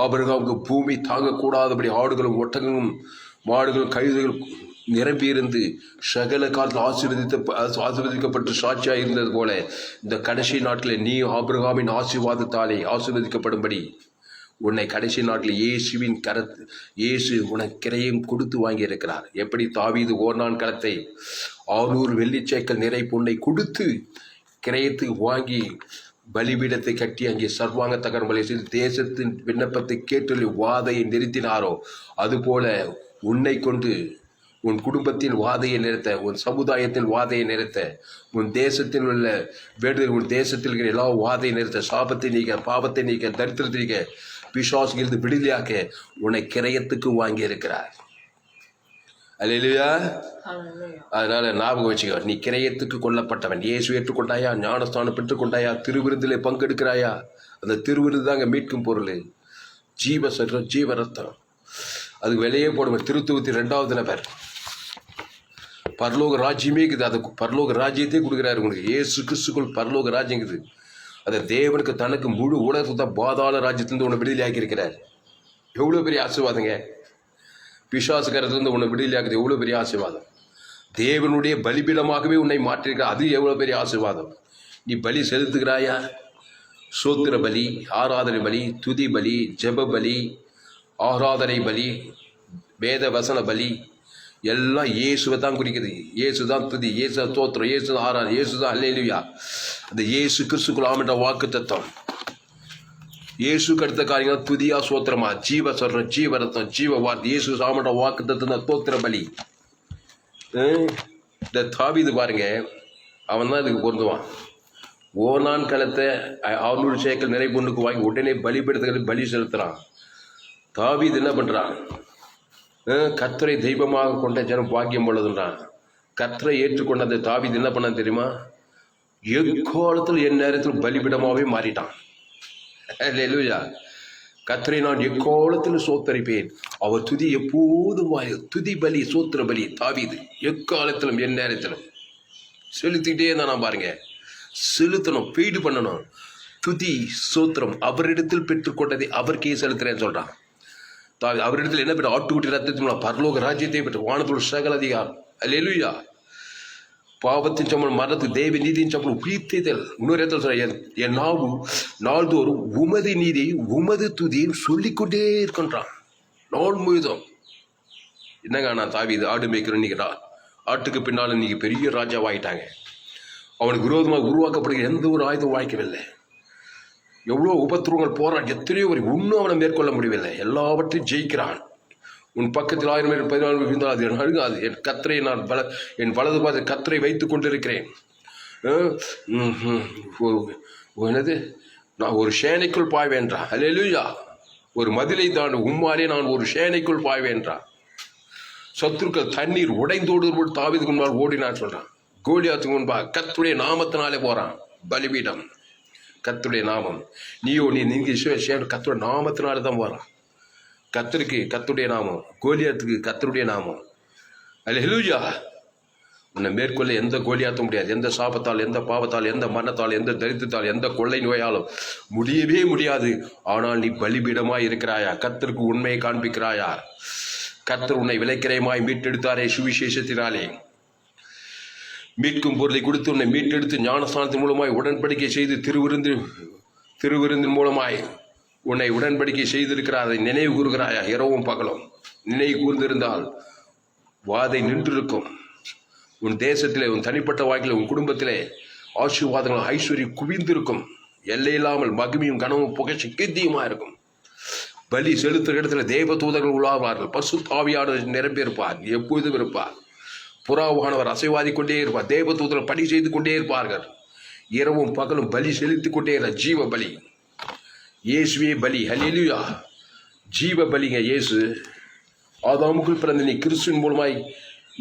ஆபிரகாமுக்கு பூமி தாங்கக்கூடாதபடி ஆடுகளும் ஒட்டகங்களும் மாடுகளும் கழுதைகளும் நிரம்பியிருந்து சகல காலத்தில் ஆசீர்வதிக்கப்பட்டு சாட்சியாக இருந்தது போல, இந்த கடைசி நாட்டில் நீ ஆபிரகாமின் ஆசீர்வாதத்தாலே ஆசீர்வதிக்கப்படும்படி உன்னை கடைசி நாட்டில் இயேசு உனக்கு கிரையும் கொடுத்து வாங்கி இருக்கிறார். எப்படி தாவீது ஓர்னான் களத்தை 600 வெள்ளிச்சேக்கல் நிறை பொன்னை கொடுத்து கிரயத்துக்கு வாங்கி பலிபீடத்தை கட்டி அங்கே சர்வாங்க தகர்மலை செய்து தேசத்தின் விண்ணப்பத்தை கேட்டு வாதையை நிறுத்தினாரோ, அதுபோல உன்னை கொண்டு உன் குடும்பத்தின் வாதையை நிறுத்த, உன் சமுதாயத்தின் வாதையை நிறுத்த, உன் தேசத்தில் உள்ள வேண்டுதல், உன் தேசத்தில் இருக்கிற எல்லா வாதையை நிறுத்த, சாபத்தை நீக்க, பாவத்தை நீக்க, தரித்திரத்தை நீக்க, பிசாசுகளிலிருந்து விடுதலையாக்க உன்னை கிரயத்துக்கு வாங்கி இருக்கிறார். அல்லேலூயா. அதனால ஞாபகம் வச்சுக்கோ, நீ கிரயத்துக்கு கொல்லப்பட்டவன். இயேசு ஏற்றுக்கொண்டாயா? ஞானஸ்தானம் பெற்றுக்கொண்டாயா? திருவிருந்திலே பங்கெடுக்கிறாயா? அந்த திருவிருது தாங்க மீட்கும் பொருள். ஜீவ ரத்தம். அது வெளியே போடுவார். திருத்துவத்தில் 2வது நபர். பரலோக ராஜ்யமே இருக்குது. அது பரலோக ராஜ்யத்தை கொடுக்குறாரு உங்களுக்கு. இயேசு கிறிஸ்துக்குள் பரலோக ராஜ்யம் இருக்குது. அதை தேவனுக்கு தனக்கு முழு உலகத்தை தான் பாதாள ராஜ்யத்திலிருந்து உன்னை விடுதலை ஆக்கியிருக்கிறார். எவ்வளோ பெரிய ஆசீர்வாதங்க! பிசாசுகரத்திலிருந்து உன்னை விடுதலை ஆக்குது. எவ்வளோ பெரிய ஆசீர்வாதம்! தேவனுடைய பலிபீடமாகவே உன்னை மாற்றிருக்க. அது எவ்வளோ பெரிய ஆசீர்வாதம்! நீ பலி செலுத்துகிறாயா? சோத்திர பலி, ஆராதனை பலி, துதி பலி, ஜெப பலி, ஆராதனை பலி, வேத வசன பலி எல்லாம் இயேசுவை தான் குறிக்குது. இயேசு தான் துதி, இயேசு தான் ஸ்தோத்திரம், இயேசு தான் ஆராதனை, இயேசு தான் அல்லேலூயா. அந்த இயேசு கிறிஸ்துக்குள் ஆமென்ற வாக்கு தத்துவம். இயேசுக்கு அடுத்த காரியங்கள் துதியா சோத்திரமா, ஜீவ சொல்ற, ஜீவ ரத்தம், ஜீவ வார்த்தை. இயேசு ஆமென்ற வாக்கு தத்துவம் தான் தோத்திர பலி. இந்த தாவீது பாருங்க, அவன் தான் இதுக்கு பொருந்துவான். ஓர்னான் களத்தை 600 சேக்கல் நிறை பொண்ணுக்கு வாங்கி உடனே பலிபீடத்துக்கு பலி செலுத்துறான். தாவீது என்ன பண்ணுறான்? கர்த்தரை தெய்வமாக கொண்ட ஜனம் பாக்கியம் உள்ளதுன்றான். கர்த்தரை ஏற்றுக்கொண்ட அந்த தாவீது என்ன பண்ணான் தெரியுமா? எக்காலத்தில் என் நேரத்தில் பலிபீடமாகவே மாறிட்டான். அல்லேலூயா. கர்த்தரை நான் எக்காலத்தில் சோத்தரிப்பேன். அவர் துதி எப்போதும் துதி பலி, சோத்திர பலி. தாவீது எக்காலத்திலும் என் நேரத்திலும் செலுத்திக்கிட்டே தான். நான் பாருங்க, செலுத்தணும், ஃபீடு பண்ணணும். துதி சோத்திரம் அவரிடத்தில் பெற்றுக்கொண்டதை அவருக்கே செலுத்துறேன்னு சொல்றான். அவரிடத்தில் என்ன பெற்ற? ஆட்டுக்குட்டி ரத்தத்தின் பரலோக ராஜ்யத்தை பெற்ற வானத்தோடு சகல அதிகாரம். அல்லேலூயா. பாவத்தின் சம்பளம் மரணத்துக்கு, தேவ நீதியின் சம்பளம் உயிர்த்தெழுதல். இன்னொரு இடத்துல சொல்ற, என் நாவு நாள்தோறும் உமது நீதி உமது துதியும் சொல்லிக்கொண்டே இருக்கின்றான் நாள் முழுதும். என்னங்க நான் தாவீது ஆடு மேய்க்கிறேன். இன்னைக்கு ஆட்டுக்கு பின்னால் இன்னைக்கு பெரிய ராஜாவாயிட்டாங்க. அவனுக்கு விரோதமாக உருவாக்கப்படுகிற எந்த ஒரு ஆயுதம் வாய்க்கவில்லை. எவ்வளோ உபத்திரவங்கள் போராடி எத்தனையோ வரை இன்னும் அவனை மேற்கொள்ள முடியவில்லை. எல்லாவற்றையும் ஜெயிக்கிறான். உன் பக்கத்தில் 1000 பேர் 14 பேர் இருந்தால் அது அழுகாது. என் கத்தரை நான் என் வலது பாத கத்தரை வைத்து கொண்டிருக்கிறேன். என்னது, நான் ஒரு சேனைக்குள் பாய்வேன்றான். அல்லேலூயா. ஒரு மதிலை தான் உம்மாலே நான் ஒரு சேனைக்குள் பாய்வேன்றான். சத்துருக்கள் தண்ணீர் உடைந்தோடு தாவீதுக்கு முன்பாக ஓடினான் சொல்றான். கோலியாத்துக்கு முன்பாக கர்த்தருடைய நாமத்தினாலே போறான். பலிபீடம் கர்த்தருடைய நாமம். நீங்க கர்த்தருடைய நாமத்தினால தான் போறான். கர்த்தருக்கு கர்த்தருடைய நாமம், கோலியாத்துக்கு கர்த்தருடைய நாமம். அல்லேலூயா. உன்னை மேற்கொள்ள எந்த கோலியாத்தும் முடியாது. எந்த சாபத்தால், எந்த பாவத்தால், எந்த மரணத்தால், எந்த தரித்திரத்தால், எந்த கொள்ளை நோயாலும் முடியவே முடியாது. ஆனால் நீ பலிபீடமாய் இருக்கிறாயா? கர்த்தருக்கு உண்மையை காண்பிக்கிறாயா? கர்த்தர் உன்னை விலைக்கிரயமாய் மீட்டெடுத்தாரே சுவிசேஷத்தினாலே. மீட்கும் பொருளை கொடுத்து உன்னை மீட்டெடுத்து ஞானஸ்தானத்தின் மூலமாய் உடன்படிக்கை செய்து திருவிருந்தின் மூலமாய் உன்னை உடன்படிக்கை செய்திருக்கிறார். அதை நினைவு கூறுகிறாயா? இரவும் பகலும் நினைவு கூர்ந்திருந்தால் வாதை நின்றிருக்கும். உன் தேசத்திலே, உன் தனிப்பட்ட வாழ்க்கையில, உன் குடும்பத்திலே ஆசீர்வாதங்கள் ஐஸ்வர்யம் குவிந்திருக்கும். எல்லையில்லாமல் மகிமையும் கனவும் புகழ்ச்சி கீர்த்தியுமா இருக்கும். பலி செலுத்துகிற இடத்துல தேவ தூதர்கள் உலாவார்கள். பசுத்த ஆவியானவர் நிரம்பியிருப்பார், எப்பொழுதும் இருப்பார். புறாவானவர் அசைவாதி கொண்டே இருப்பார். தேவ தூதர்கள் பணி செய்து கொண்டே இருப்பார்கள். இரவும் பகலும் பலி செலுத்திக் கொண்டே இருக்க. ஜீவ பலி, இயேசுவே பலி. ஹல்லேலூயா. ஜீவ பலிங்க இயேசு. ஆதாமுக்குள் பிறந்த நீ கிறிஸ்துவின் மூலமாய்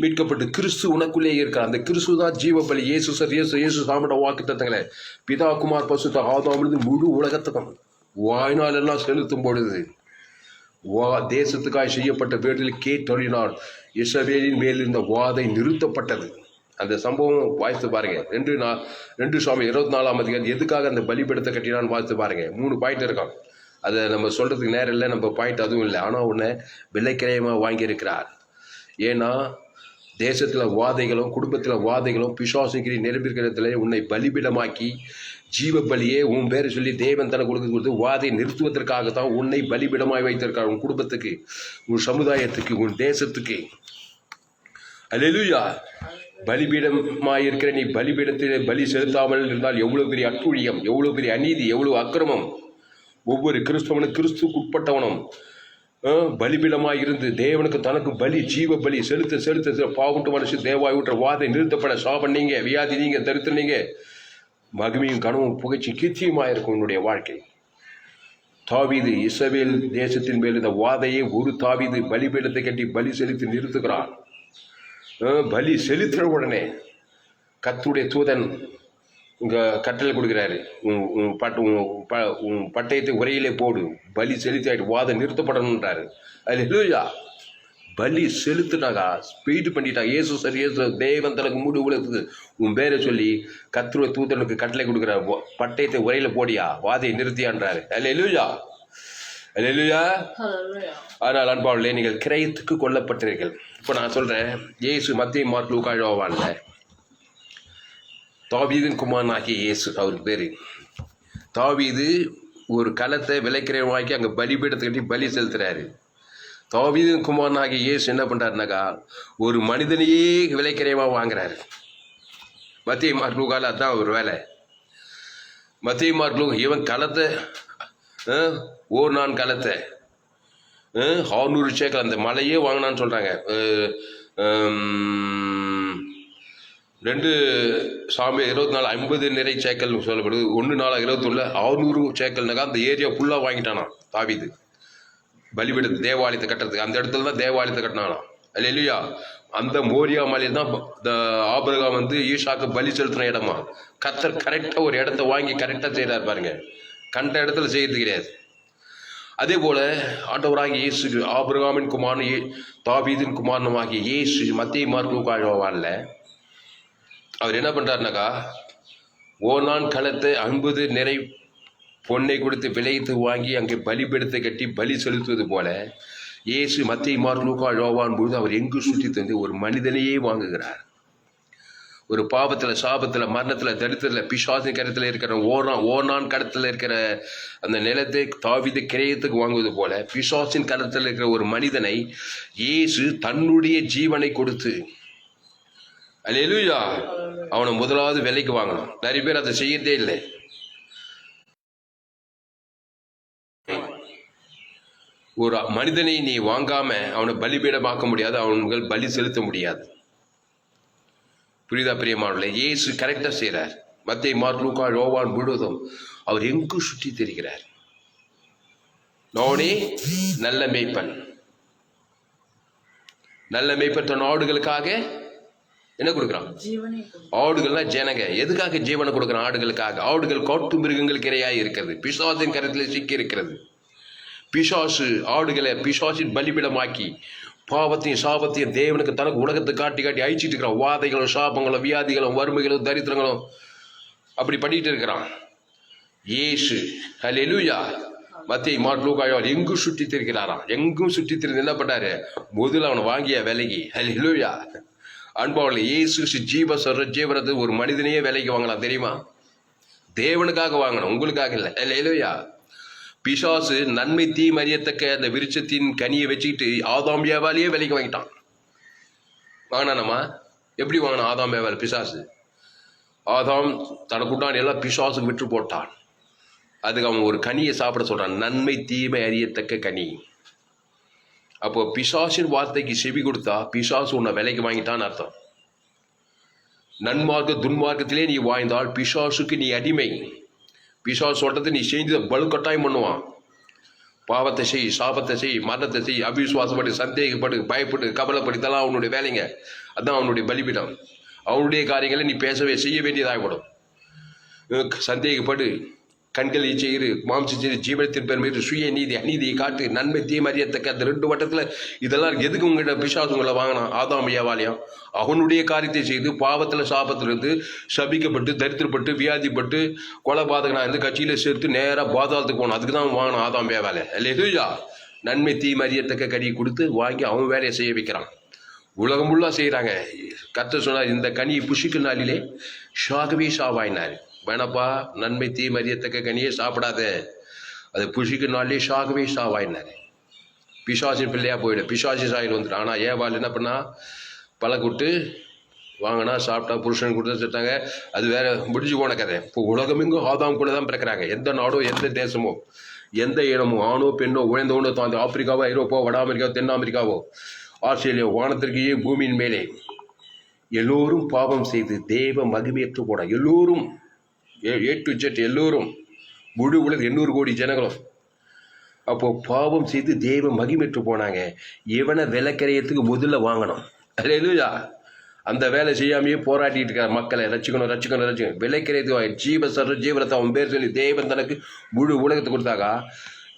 மீட்கப்பட்டு கிறிஸ்து உனக்குள்ளே இருக்கிறார். அந்த கிறிஸ்து தான் ஜீவ பலி. இயேசு சாமிட வாக்கு தத்தங்களே, பிதா குமார் பசுத்த ஆதாமிலிருந்து முழு உலகத்துக்கும் வாய்நாள் எல்லாம் செலுத்தும் பொழுது தேசத்துக்காய் செய்யப்பட்ட வேடலில் கேட்டொழினால் இஸ்ரவேலின் மேல் இருந்த வாதை நிறுத்தப்பட்டது. அந்த சம்பவம் வாய்த்து பாருங்க. 2 சாமி 24ஆம் அதிகாரம் எதுக்காக அந்த பலிபீடத்தை கட்டினான்னு வாய்த்து பாருங்க. 3 பாயிண்ட் இருக்கான். அதை நம்ம சொல்றதுக்கு நேரம் இல்லை, நம்ம பாயிண்ட் அதுவும் இல்லை. ஆனால் உன்னை விலைக்கிரயமாக வாங்கியிருக்கிறார். ஏன்னா தேசத்தில் வாதைகளும் குடும்பத்தில் வாதைகளும் பிசாசுகிரி நிரம்பியிருக்கிறதுல உன்னை பலிபீடமாக்கி ஜீவ பலியே உன் பேரை சொல்லி தேவன் தனக்கு கொடுத்து வாதை நிறுத்துவதற்காகத்தான் உன்னை பலிபீடமாய் வைத்திருக்கார். உன் குடும்பத்துக்கு, உன் சமுதாயத்துக்கு, உன் தேசத்துக்கு. அல்லேலூயா. பலிபீடமாயிருக்கிற நீ பலிபீடத்திலே பலி செலுத்தாமல் இருந்தால் எவ்வளவு பெரிய அட்டுழியம், எவ்வளவு பெரிய அநீதி, எவ்வளவு அக்கிரமம். ஒவ்வொரு கிறிஸ்தவனும் கிறிஸ்துக்கு உட்பட்டவனும் பலிபீடமாய் இருந்து தேவனுக்கு தனக்கு பலி ஜீவ பலி செலுத்த பாவுட்டு மனுஷ தேவாய் விட்டுற வாதை நிறுத்தப்பட சாபம் நீங்க, வியாதி நீங்க, தரித்திரம் நீங்க, மகிமையும் கனவும் புகழ்ச்சி கீர்த்தியுமாயிருக்கும் உன்னுடைய வாழ்க்கை. தாவீது இஸ்ரவேல் தேசத்தின் மேல் இந்த வாதையை ஒரு தாவீது பலிபீடத்தை கட்டி பலி செலுத்தி நிறுத்துகிறான். பலி செலுத்துற உடனே கர்த்தருடைய தூதன் இங்க கட்டளை கொடுக்கிறாரு. உன் பட்டயத்தை உரையிலே போடு, பலி செலுத்தி வாதம் நிறுத்தப்படணுன்றாரு. அல்லேலூயா. பலி செலுத்தினாக்கா ஸ்பீடு பண்ணிட்டாங்க. இயேசு தேவன் தனக்கு மூடு உலகத்துக்கு உன் பேரை சொல்லி கர்த்தருடைய தூதனுக்கு கட்டளை கொடுக்குறாரு. பட்டயத்தை உரையில போடியா, வாதையை நிறுத்தியான்றாரு. அல்லேலூயா. அல்லேலூயா. ஆனால் அன்பாளர்களே, நீங்கள் கிரயத்துக்கு கொல்லப்பட்டீர்கள். இப்போ நான் சொல்றேன், இயேசு மத்திய மார்க் லூக்கா யோவான்ல தாவீதின் குமாரனாகிய இயேசு, அவருக்கு பேரு தாவீது, ஒரு களத்தை விலைக்கிரயமாக்கி அங்கே பலிபீடத்தை கட்டி பலி செலுத்துறாரு. தாவீதின் குமாரனாகிய இயேசு என்ன பண்றாருனாக்கா ஒரு மனிதனையே விலைக்கிரயமாக வாங்குறாரு. மத்திய மார்க் லூக்கால அதுதான் ஒரு வேலை. மத்திய மார்க் லூக்கா இவன் களத்தை நான் களத்தை 600 சேக்கல் அந்த மலையே வாங்கினான்னு சொல்றாங்க. 2 சாமி 24 50 நிறை சேக்கல் சொல்லப்படுது. 1/4 600 சேக்கல்னாக்கா அந்த ஏரியா ஃபுல்லாக வாங்கிட்டானா தாவீது. பலிபீடத்தை தேவாலயத்தை கட்டுறதுக்கு அந்த இடத்துல தான் தேவாலயத்தை கட்டினானாம். அல்லேலூயா. அந்த மோரியா மலையில் தான் ஆபிரகாம் ஈசாக்கு பலி செலுத்தின இடமா. கர்த்தர் கரெக்டாக ஒரு இடத்த வாங்கி கரெக்டாக செய்கிறார் பாருங்க. கண்ட இடத்துல செய்யறது கிடையாது. அதே போல ஆண்டவராகிய இயேசு ஆபிரகாமின் குமாரன் தாவீதின் குமாரனுமாகிய இயேசு மத்திய மார்க் லூக்கா யோவான்ல அவர் என்ன பண்றாருனாக்கா ஓனான் களத்தை 50 நிறை பொன்னை கொடுத்து விலைத்து வாங்கி அங்கே பலிபீடத்தை கட்டி பலி செலுத்துவது போல இயேசு மத்திய மார்க் லூக்கா யோவான் பொழுது அவர் எங்கு சுற்றி தந்து ஒரு மனிதனையே வாங்குகிறார். ஒரு பாவத்தில், சாபத்தில், மரணத்தில், தரித்திரத்தில், பிசாசின் கரத்தில் இருக்கிற ஓனான் கடத்தில் இருக்கிற அந்த நிலத்தை தாவீது கிரயத்துக்கு வாங்குவது போல பிசாசின் கரத்தில் இருக்கிற ஒரு மனிதனை இயேசு தன்னுடைய ஜீவனை கொடுத்து அல்லேலூயா. அவனை முதலாவது விலைக்கு வாங்கணும். நிறைய பேர் அதை செய்யறதே இல்லை. ஒரு மனிதனை நீ வாங்காம அவனை பலிபீடமாக்க முடியாது, அவன்கள் பலி செலுத்த முடியாது. புரியுதா பிரியமானவர்களே? இயேசு கரெக்டா செய்யறார். மத்தேயு, மார்க்கு, லூக்கா, யோவான் முழுவதும் அவர் எங்கும் சுற்றி தெரிகிறார். நானே நல்ல மேய்ப்பன். நல்ல மேய்ப்பன் தன் ஆடுகளுக்காக என்ன கொடுக்குறான்? ஆடுகள்னா ஜனங்க. எதுக்காக ஜீவனை கொடுக்குறான்? ஆடுகளுக்காக. ஆடுகள் காட்டு மிருகங்களுக்கு இரையாய் இருக்கிறது, பிசாசின் கரத்தில் சிக்கி இருக்கிறது. பிசாசு ஆடுகளை பிசாசின் பலிபிடமாக்கி பாவத்தையும் சாபத்தையும் தேவனுக்கு தனக்கு உலகத்தை காட்டி காட்டி அழிச்சிட்டு இருக்கிறான். வாதைகளும் சாபங்களும் வியாதிகளும் வறுமைகளும் தரித்திரங்களும் அப்படி பண்ணிட்டு இருக்கிறான் இயேசு. அல்லேலூயா. மத்தேயு, மார்க்கு, லூக்கா, யோவான் எங்கும் சுற்றி திரிகிறாராம். எங்கும் சுற்றி திரிந்து என்ன பண்ணாரு? முதல்ல அவனை வாங்கிய விலைக்கு. அல்லேலூயா. அன்பாவர்களே, இயேசு ஜீவரது ஒரு மனிதனையே விலைக்கு வாங்கலாம் தெரியுமா? தேவனுக்காக வாங்கணும், உங்களுக்காக இல்லை. அல்லேலூயா. பிசாசு நன்மை தீமை அறியத்தக்க அந்த விருட்சத்தின் கனியை வச்சுக்கிட்டு ஆதாம் ஏவாளையே விலைக்கு வாங்கிட்டான். வாங்கினானம்மா? எப்படி வாங்கினான் ஆதாம் ஏவாள்? பிசாசு. ஆதாம் தனக்குண்டான எல்லாம் பிசாசுக்கு விட்டு போட்டான். அதுக்கு அவன் ஒரு கனியை சாப்பிட சொல்றான், நன்மை தீமை அறியத்தக்க கனி. அப்போ பிசாசின் வார்த்தைக்கு செவி கொடுத்தா பிசாசு உன்னை விலைக்கு வாங்கிட்டான்னு அர்த்தம். நன்மார்க்க துன்மார்க்கத்திலே நீ வாழ்ந்தால் பிசாசுக்கு நீ அடிமை. பிசாசு சொல்றது நீ செஞ்சு வலுக்கட்டாயம் பண்ணுவான். பாவத்தை செய், சாபத்தை செய், மரணத்தை செய், அவிசுவாசப்பட்டு, சந்தேகப்பட்டு, பயப்பட்டு, கவலைப்படுத்தலாம் அவனுடைய வேலைங்க. அதுதான் அவனுடைய பலிபீடம். அவனுடைய காரியங்களை நீ பேசவே செய்ய வேண்டியதாகப்படும். சந்தேகப்படு, கண்கள் இச்சையிரு, மாம்ச ஜீவனத்தின் பெருமை, சுய நீதி அநீதியை காட்டு, நன்மை தீமை அறியத்தக்க அந்த 2 வட்டத்தில் இதெல்லாம் எதுக்கு உங்கள்கிட்ட பிசாசு உங்களை வாங்கினான்? ஆதாம் ஏவாளையும் அவனுடைய காரியத்தை செய்து பாவத்தில் சாபத்திலிருந்து சபிக்கப்பட்டு தரித்திரப்பட்டு வியாதிப்பட்டு கொலைபாதகனாக இருந்து கட்சியில் சேர்த்து நேராக பாதாளத்துக்கு போனான். அதுக்கு தான் வாங்கினான் ஆதாம் ஏவாளை. அல்லேலூயா. நன்மை தீமை அறியத்தக்க கனியை கொடுத்து வாங்கி அவன் வேலையை செய்ய வைக்கிறான். உலகம் ஃபுல்லாக செய்கிறாங்க. கர்த்தர் சொன்னார், இந்த கனியை புசிக்கும் நாளிலே சாகவே சாவாயினார். வேணப்பா, நன்மை தீமை அறியத்தக்க கனியை சாப்பிடாத, அது புசிக்கும் நாளிலே சாகவே சாவாயினார். பிசாசின் பிள்ளையா போயிடும், பிசாசி சாயில் வந்துடும். ஆனால் ஏவாள் என்ன பண்ணா? பழக்கூட்டு வாங்கினா, சாப்பிட்டா, புருஷன் கொடுத்து செத்தாங்க. அது வேற முடிஞ்சு போன கதை. இப்போ உலகமெங்கும் ஆதாம் கூட தான் பிறக்கிறாங்க. எந்த நாடோ எந்த தேசமோ எந்த இடமோ ஆணோ பெண்ணோ உயர்ந்தவனோ தாழ்ந்த ஆப்பிரிக்காவோ ஐரோப்பா வட அமெரிக்காவோ தென் அமெரிக்காவோ ஆஸ்திரேலியா வானத்திற்கே பூமியின் மேலே எல்லோரும் பாவம் செய்து தேவ மகிமையற்று போன எல்லோரும் A to Z எல்லோரும் முழு உலக 800 கோடி ஜனங்களும் அப்போ பாவம் செய்து தேவ மகிமையற்று போனாங்க. இவனை விலைக்கரையத்துக்கு முதல்ல வாங்கணும். அல்லேலூயா. அந்த வேலை செய்யாமையே போராட்டிட்டு இருக்கார் மக்களை ரட்சிக்கணும். விலைக்கரையத்துக்கு ஜீவனத்தை அவன் பேர் சொல்லி தேவன் தனக்கு முழு உலகத்தை கொடுத்தாக்கா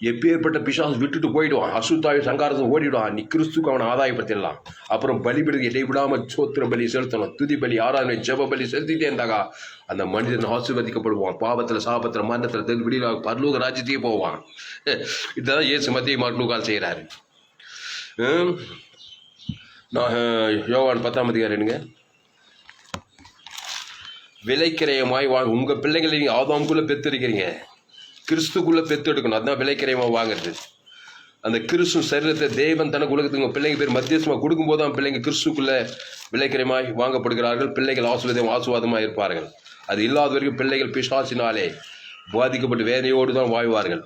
எப்பேற்பட்ட பிசாசு விட்டுட்டு போயிடுவான். அசுத்தாவி சங்காரத்தை ஓடிடுவான். நீ கிறிஸ்துக்கு அவனை ஆதாயப்படுத்திடலாம். அப்புறம் பலிபிடுக்கு இடைவிடாமல் சோத்திர பலி செலுத்தணும், துதி பலி, ஆராதனை, ஜெப பலி செலுத்திட்டே இருந்தாக்கா அந்த மனிதன் ஆசீர்வதிக்கப்படுவான். பாவத்தில் சாபத்தில் மரணத்தில் வெளியில பரலோக ராஜ்யத்தையே போவான். இதுதான் இயேசு மத்தேயு, மார்க்கு, லூக்கால் செய்கிறாரு. யோவான் 10ஆம் அதிகாரம் விலைக்கிரயமாய் வாங்க. உங்கள் பிள்ளைங்களை நீங்கள் ஆதாமுக்குள்ளே பெற்றிருக்கிறீங்க, கிறிஸ்துக்குள்ளே பெற்று எடுக்கணும். அதுதான் விலைக்கிரயமாக வாங்குறது. அந்த கிறிஸ்து சரீரத்தை தேவன் தனக்கு உலகத்துக்கு உங்கள் பிள்ளைங்க பேர் மத்தியஸ்தமாக கொடுக்கும்போது தான் பிள்ளைங்க கிறிஸ்துக்குள்ளே விலைக்கிரயமாய் வாங்கப்படுகிறார்கள். பிள்ளைகள் ஆசீர்வாதமாக இருப்பார்கள். அது இல்லாத வரைக்கும் பிள்ளைகள் பிசாசினாலே பாதிக்கப்பட்டு வேதனையோடு தான் வாழ்வார்கள்.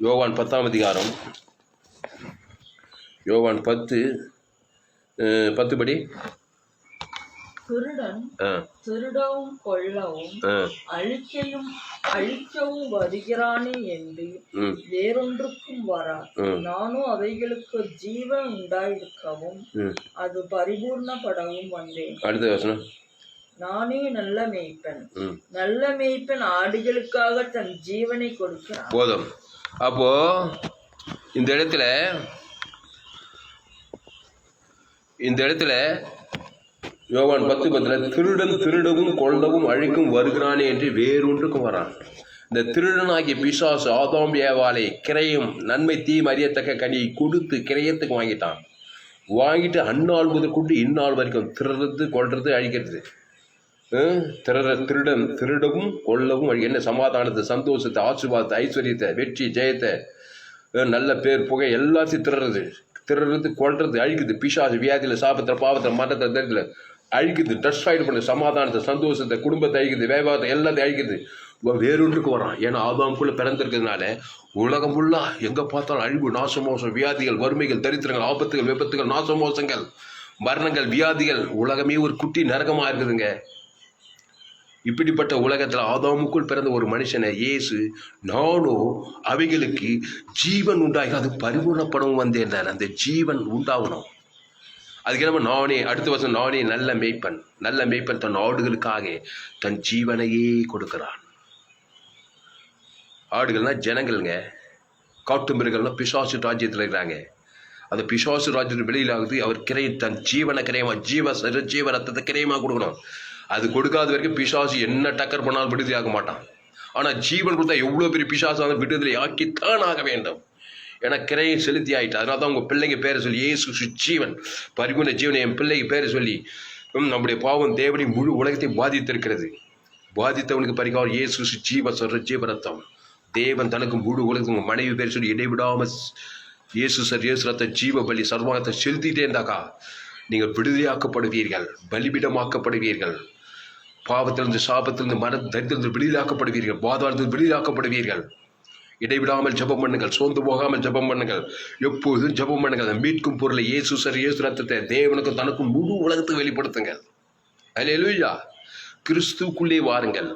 யோவான் 10ஆம் அதிகாரம், யோவான் 10 படி. திருடன் திருடவும் கொல்லவும் அழிக்கவும் வருகிறானே என்று வேறொன்றுக்கும் வரா. நானும் அவைகளுக்கு ஜீவன் உண்டாயிருக்கவும் அது பரிபூர்ணப்படவும் வந்தேன். அடுத்த வசனம். நானே நல்ல மேய்ப்பன். நல்ல மேய்ப்பன் ஆடுகளுக்காக தன் ஜீவனை கொடுக்கிறான். போதும். அப்போ இந்த இடத்துல யோவான் 10:10 திருடன் திருடவும் கொல்லவும் அழிக்கும் வருகிறானே என்று வேறொன்றுக்கும் வரான். இந்த திருடனாகிய பிசாசு ஆதாம் ஏவாளை கிரயம் நன்மை தீமை அறியத்தக்க கனியை கொடுத்து கிரயத்துக்கு வாங்கிட்டான். வாங்கிட்டு அந்நாள் முதற்கொண்டு இந்நாள் வரைக்கும் திருடுறது கொல்றது அழிக்கிறது. திருடன் திருடவும் கொல்லவும் என்ன சமாதானத்தை, சந்தோஷத்தை, ஆசீர்வாதத்தை, ஐஸ்வர்யத்தை, வெற்றி, ஜெயத்தை, நல்ல பேர், புகை எல்லாத்தையும் திருடுறது கொல்றது அழிக்குது. பிசாசு வியாதியில் சாபத்தில் பாவத்தில் மரணத்தில் தரித்தில் அழிக்குது, டெஸ்ட்ராய்டு பண்ணு, சமாதானத்தை, சந்தோஷத்தை, குடும்பத்தை அழிக்குது, வியாபாரத்தை எல்லாத்தையும் அழிக்குது. வேறொன்றுக்கு வரான். ஏன்னா ஆதாமுக்குள்ள பிறந்திருக்கிறதுனால உலகம் ஃபுல்லா எங்க பார்த்தாலும் அழிவு, நாசமோசம், வியாதிகள், வறுமைகள், தரித்திரங்கள், ஆபத்துகள், விபத்துகள், நாசமோசங்கள், மரணங்கள், வியாதிகள். உலகமே ஒரு குட்டி நரகமா இருக்குதுங்க. இப்படிப்பட்ட உலகத்துல ஆதாமுக்குள் பிறந்த ஒரு மனுஷனை இயேசு, நானும் அவைகளுக்கு ஜீவன் உண்டாகி அது பரிபூர்ணப்படவும் வந்தேன். அந்த ஜீவன் உண்டாகணும். அதுக்கு நம்ம நானே, அடுத்த வருஷம் நானே நல்ல மேய்ப்பன். நல்ல மேய்ப்பன் தன் ஆடுகளுக்காக தன் ஜீவனையே கொடுக்கிறான். ஆடுகள்னா ஜனங்கள்ங்க, காட்டு மிருகங்கள்னா பிசாசு ராஜ்யத்தில் இருக்கிறாங்க. அந்த பிசாசு ராஜ்யத்தில் வெளியிலாகுது. அவர் தன் ஜீவனை கிரயமா, ஜீவ ரத்தத்தை கிரயமா கொடுக்கணும். அது கொடுக்காத வரைக்கும் பிசாசு என்ன டக்கர் பண்ணாலும் விடுதலை ஆக மாட்டான். ஆனால் ஜீவன் கொடுத்தா எவ்வளோ பெரிய பிசாசு அந்த விடுதலை ஆக்கித்தான் ஆக வேண்டும். ஏன்னா கிரையை செலுத்தி ஆயிட்டு. அதனால தான் உங்கள் பிள்ளைங்க பேரை சொல்லி இயேசு ஜீவன், பரிபூர்ண ஜீவனை என் பிள்ளைக்கு பேரை சொல்லி, நம்முடைய பாவம் தேவனை முழு உலகத்தை பாதித்திருக்கிறது. பாதித்தவனுக்கு பரிகாரம் இயேசு ஜீவரத்தம். தேவன் தனக்கு முழு உலகத்துக்கு உங்கள் மனைவி பேர் சொல்லி இடைவிடாமல் இயேசு ரத்த ஜீவ பலி சர்வாங்கத்தை செலுத்திட்டே இருந்தாக்கா நீங்கள் விடுதலையாக்கப்படுவீர்கள், பலிபிடமாக்கப்படுவீர்கள். பாவத்திலிருந்து, சாபத்திலிருந்து, தரித்திலிருந்து விடுதலையாக்கப்படுவீர்கள், பாதாளத்திலிருந்து விடுதலையாக்கப்படுவீர்கள். இடைவிடாமல் ஜெபம் பண்ணுங்கள், சோர்ந்து போகாமல் ஜெபம் பண்ணுங்கள், எப்போதும் ஜெபம் பண்ணுங்கள். மீட்கும் பொருளை இயேசு ரத்தத்தை தேவனுக்கும் தனக்கும் முழு உலகத்துக்கு வெளிப்படுத்துங்கள். அல்லேலூயா. கிறிஸ்துக்குள்ளே வாருங்கள்,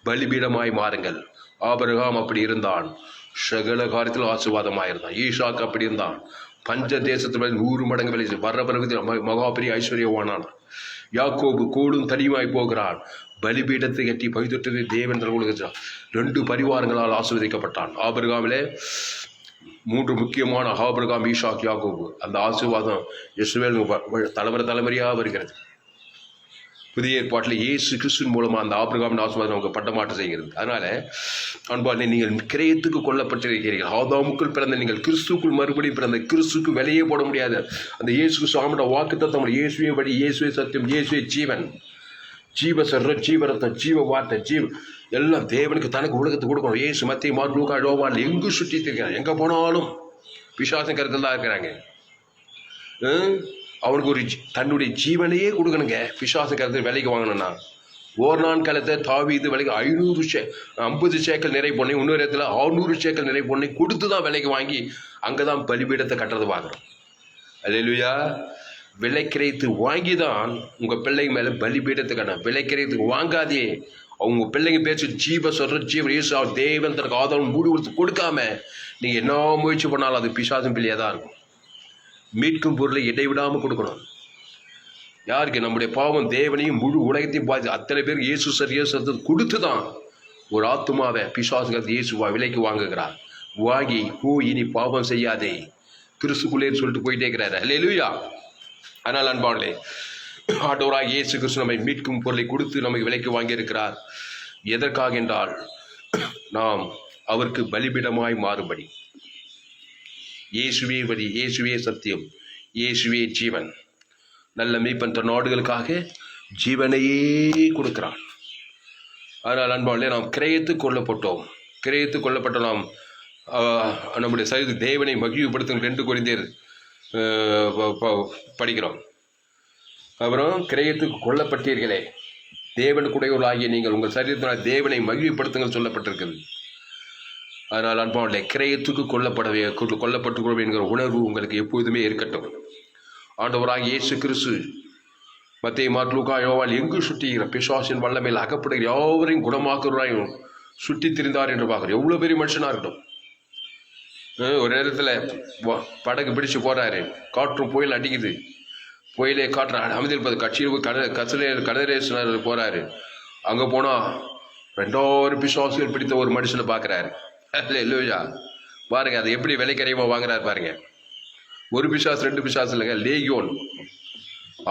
பலிபீடமாய் மாறுங்கள். ஆபிரகாம் அப்படி இருந்தான், சகல காரியத்தில் ஆசீர்வாதமாயிருந்தான். ஈசாக்கு அப்படி இருந்தான், பஞ்ச தேசத்தில் 100 மடங்கு விலை வர மகாபெரிய ஐஸ்வர்யவானான். யாக்கோபு கோடும் தனியுமாய் போகிறான், பலிபீடத்தை கட்டி பவித்திரத்தை தேவன் கொடுக்கிறான். 2 பரிவாரங்களால் ஆசீர்வதிக்கப்பட்டான். ஆபிரகாமிலே 3 முக்கியமான, ஆபிரகாம், ஈசாக், யாக்கோபு. அந்த ஆசீர்வாதம் இஸ்ரவேல் தலைமுறையாக வருகிறது. புதிய ஏற்பாட்டில் இயேசு கிறிஸ்துவின் மூலமாக அந்த ஆபிரகாமின் ஆசீர்வாதம் நமக்கு பட்டமாற்றம் செய்கிறது. அதனால அன்பாலே, நீங்கள் கிரயத்துக்கு கொல்லப்பட்டிருக்கிறீர்கள். ஆதாமுக்குள் பிறந்த நீங்கள் கிறிஸ்துக்குள் மறுபடியும் பிறந்த, கிறிஸ்துக்கு விலையே போட முடியாது. அந்த இயேசு சுவாமியோட வாக்குத்தத்தம், இயேசுவே வழி, இயேசுவே சத்தியம், இயேசுவே ஜீவன், ஜீவரத்தம், ஜீவ வார்த்தை, எல்லாம் தேவனுக்கு தனக்கு உலகத்தை கொடுக்கணும். இயேசு மத்திய மார்க் லூக்கா யோவான் எங்கு சுற்றி இருக்கிறாங்க. எங்கே போனாலும் பிசாசம் கருத்தில் தான் இருக்கிறாங்க. அவனுக்கு ஒரு தன்னுடைய ஜீவனையே கொடுக்கணுங்க. பிசாசம் கருத்து விலைக்கு வாங்கணும்னா ஓர்னான் காலத்தை தாவீது விலைக்கு 50 சேக்கல் நிறை பொண்ணை, இன்னொரு இடத்துல 600 சேக்கல் நிறை பொண்ணை கொடுத்து தான் விலைக்கு வாங்கி அங்கே தான் பலிபீடத்தை கட்டுறது பார்க்குறோம். அல்லேலூயா. விலை கிரயத்து வாங்கி தான் உங்கள் பிள்ளைங்க மேலே பலிபீடத்தை கட்டணும். விலை கிரயத்துக்கு வாங்காதே. அவங்க பிள்ளைங்க பேச்சு ஜீவன் இயேசு தேவன் தனக்கு ஆதாரம் மூடி கொடுக்காம நீங்கள் என்ன முயற்சி பண்ணாலும் அது பிசாசும் பிள்ளையாக தான் இருக்கும். மீட்கும் பொருளை இடைவிடாமல் கொடுக்கணும். யாருக்கு? நம்முடைய பாவம் தேவனையும் முழு உலகத்தையும் பாதி அத்தனை பேர் இயேசு கொடுத்து தான் ஒரு ஆத்துமாவை பிசாசுங்கிறது இயேசுவா விலைக்கு வாங்குகிறார். வாங்கி இனி பாவம் செய்யாதே, கிறிஸ்துக்குள்ளே சொல்லிட்டு போயிட்டே இருக்கிறாரு. அல்லேலூயா. ஆனால் அன்பானே, ஆண்டவராக இயேசு கிறிஸ்து நம்மை மீட்கும் பொருளை கொடுத்து நமக்கு விலைக்கு வாங்கியிருக்கிறார். எதற்காக என்றால் நாம் அவருக்கு பலிபீடமாய் மாறும்படி. இயேசுவே வழி, இயேசுவே சத்தியம், இயேசுவே ஜீவன். நல்ல மேய்ப்பன் தன் நாடுகளுக்காக ஜீவனையே கொடுக்கிறான். அதனால் அன்பாலே, நாம் கிரயத்துக்கு கொல்லப்பட்டோம். கிரயத்துக்கு கொல்லப்பட்ட நாம் நம்முடைய சரீர தேவனை மகிழ்வுபடுத்தும் 2 கொரிந்தியர் படிக்கிறோம். அப்புறம் கிரயத்துக்கு கொல்லப்பட்டீர்களே, தேவனுக்குடையவர்களாகிய நீங்கள் உங்கள் சரீரத்தினால் தேவனை மகிழ்வுபடுத்துங்கள் சொல்லப்பட்டிருக்கிறது. அதனால் அன்பாலே, கிரயத்துக்கு கொல்லப்பட்டுக்கிறோம் என்கிற உணர்வு உங்களுக்கு எப்போதுமே இருக்கட்டும். ஆண்டவராக இயேசு கிறிஸ்து மத்திய மார்க் லூக்கா யோவான் எங்கு சுற்றுகிற பிசாசின் வல்லமையில் அகப்படுகிற யாவரையும் குணமாக்குறாயும் சுற்றி திரிந்தார் என்று பார்க்குறோம். எவ்வளோ பெரிய மனுஷனாக இருக்கட்டும். ஒரு நேரத்தில் படகு பிடிச்சு போகிறாரு, காற்றும் புயல் அடிக்குது, புயலே காற்று அமைதியிருப்பது. கட்சியில் கடலேசினார் போகிறாரு. அங்கே போனால் 2 பிசாசுகள் பிடித்த ஒரு மனுஷனை பார்க்குறாரு. இல்லையா பாருங்க, அதை எப்படி விலைக்கரையமாக வாங்குறாரு பாருங்க. 1 பிசாசு 2 பிசாசு இல்லைங்க, லேகியோன்.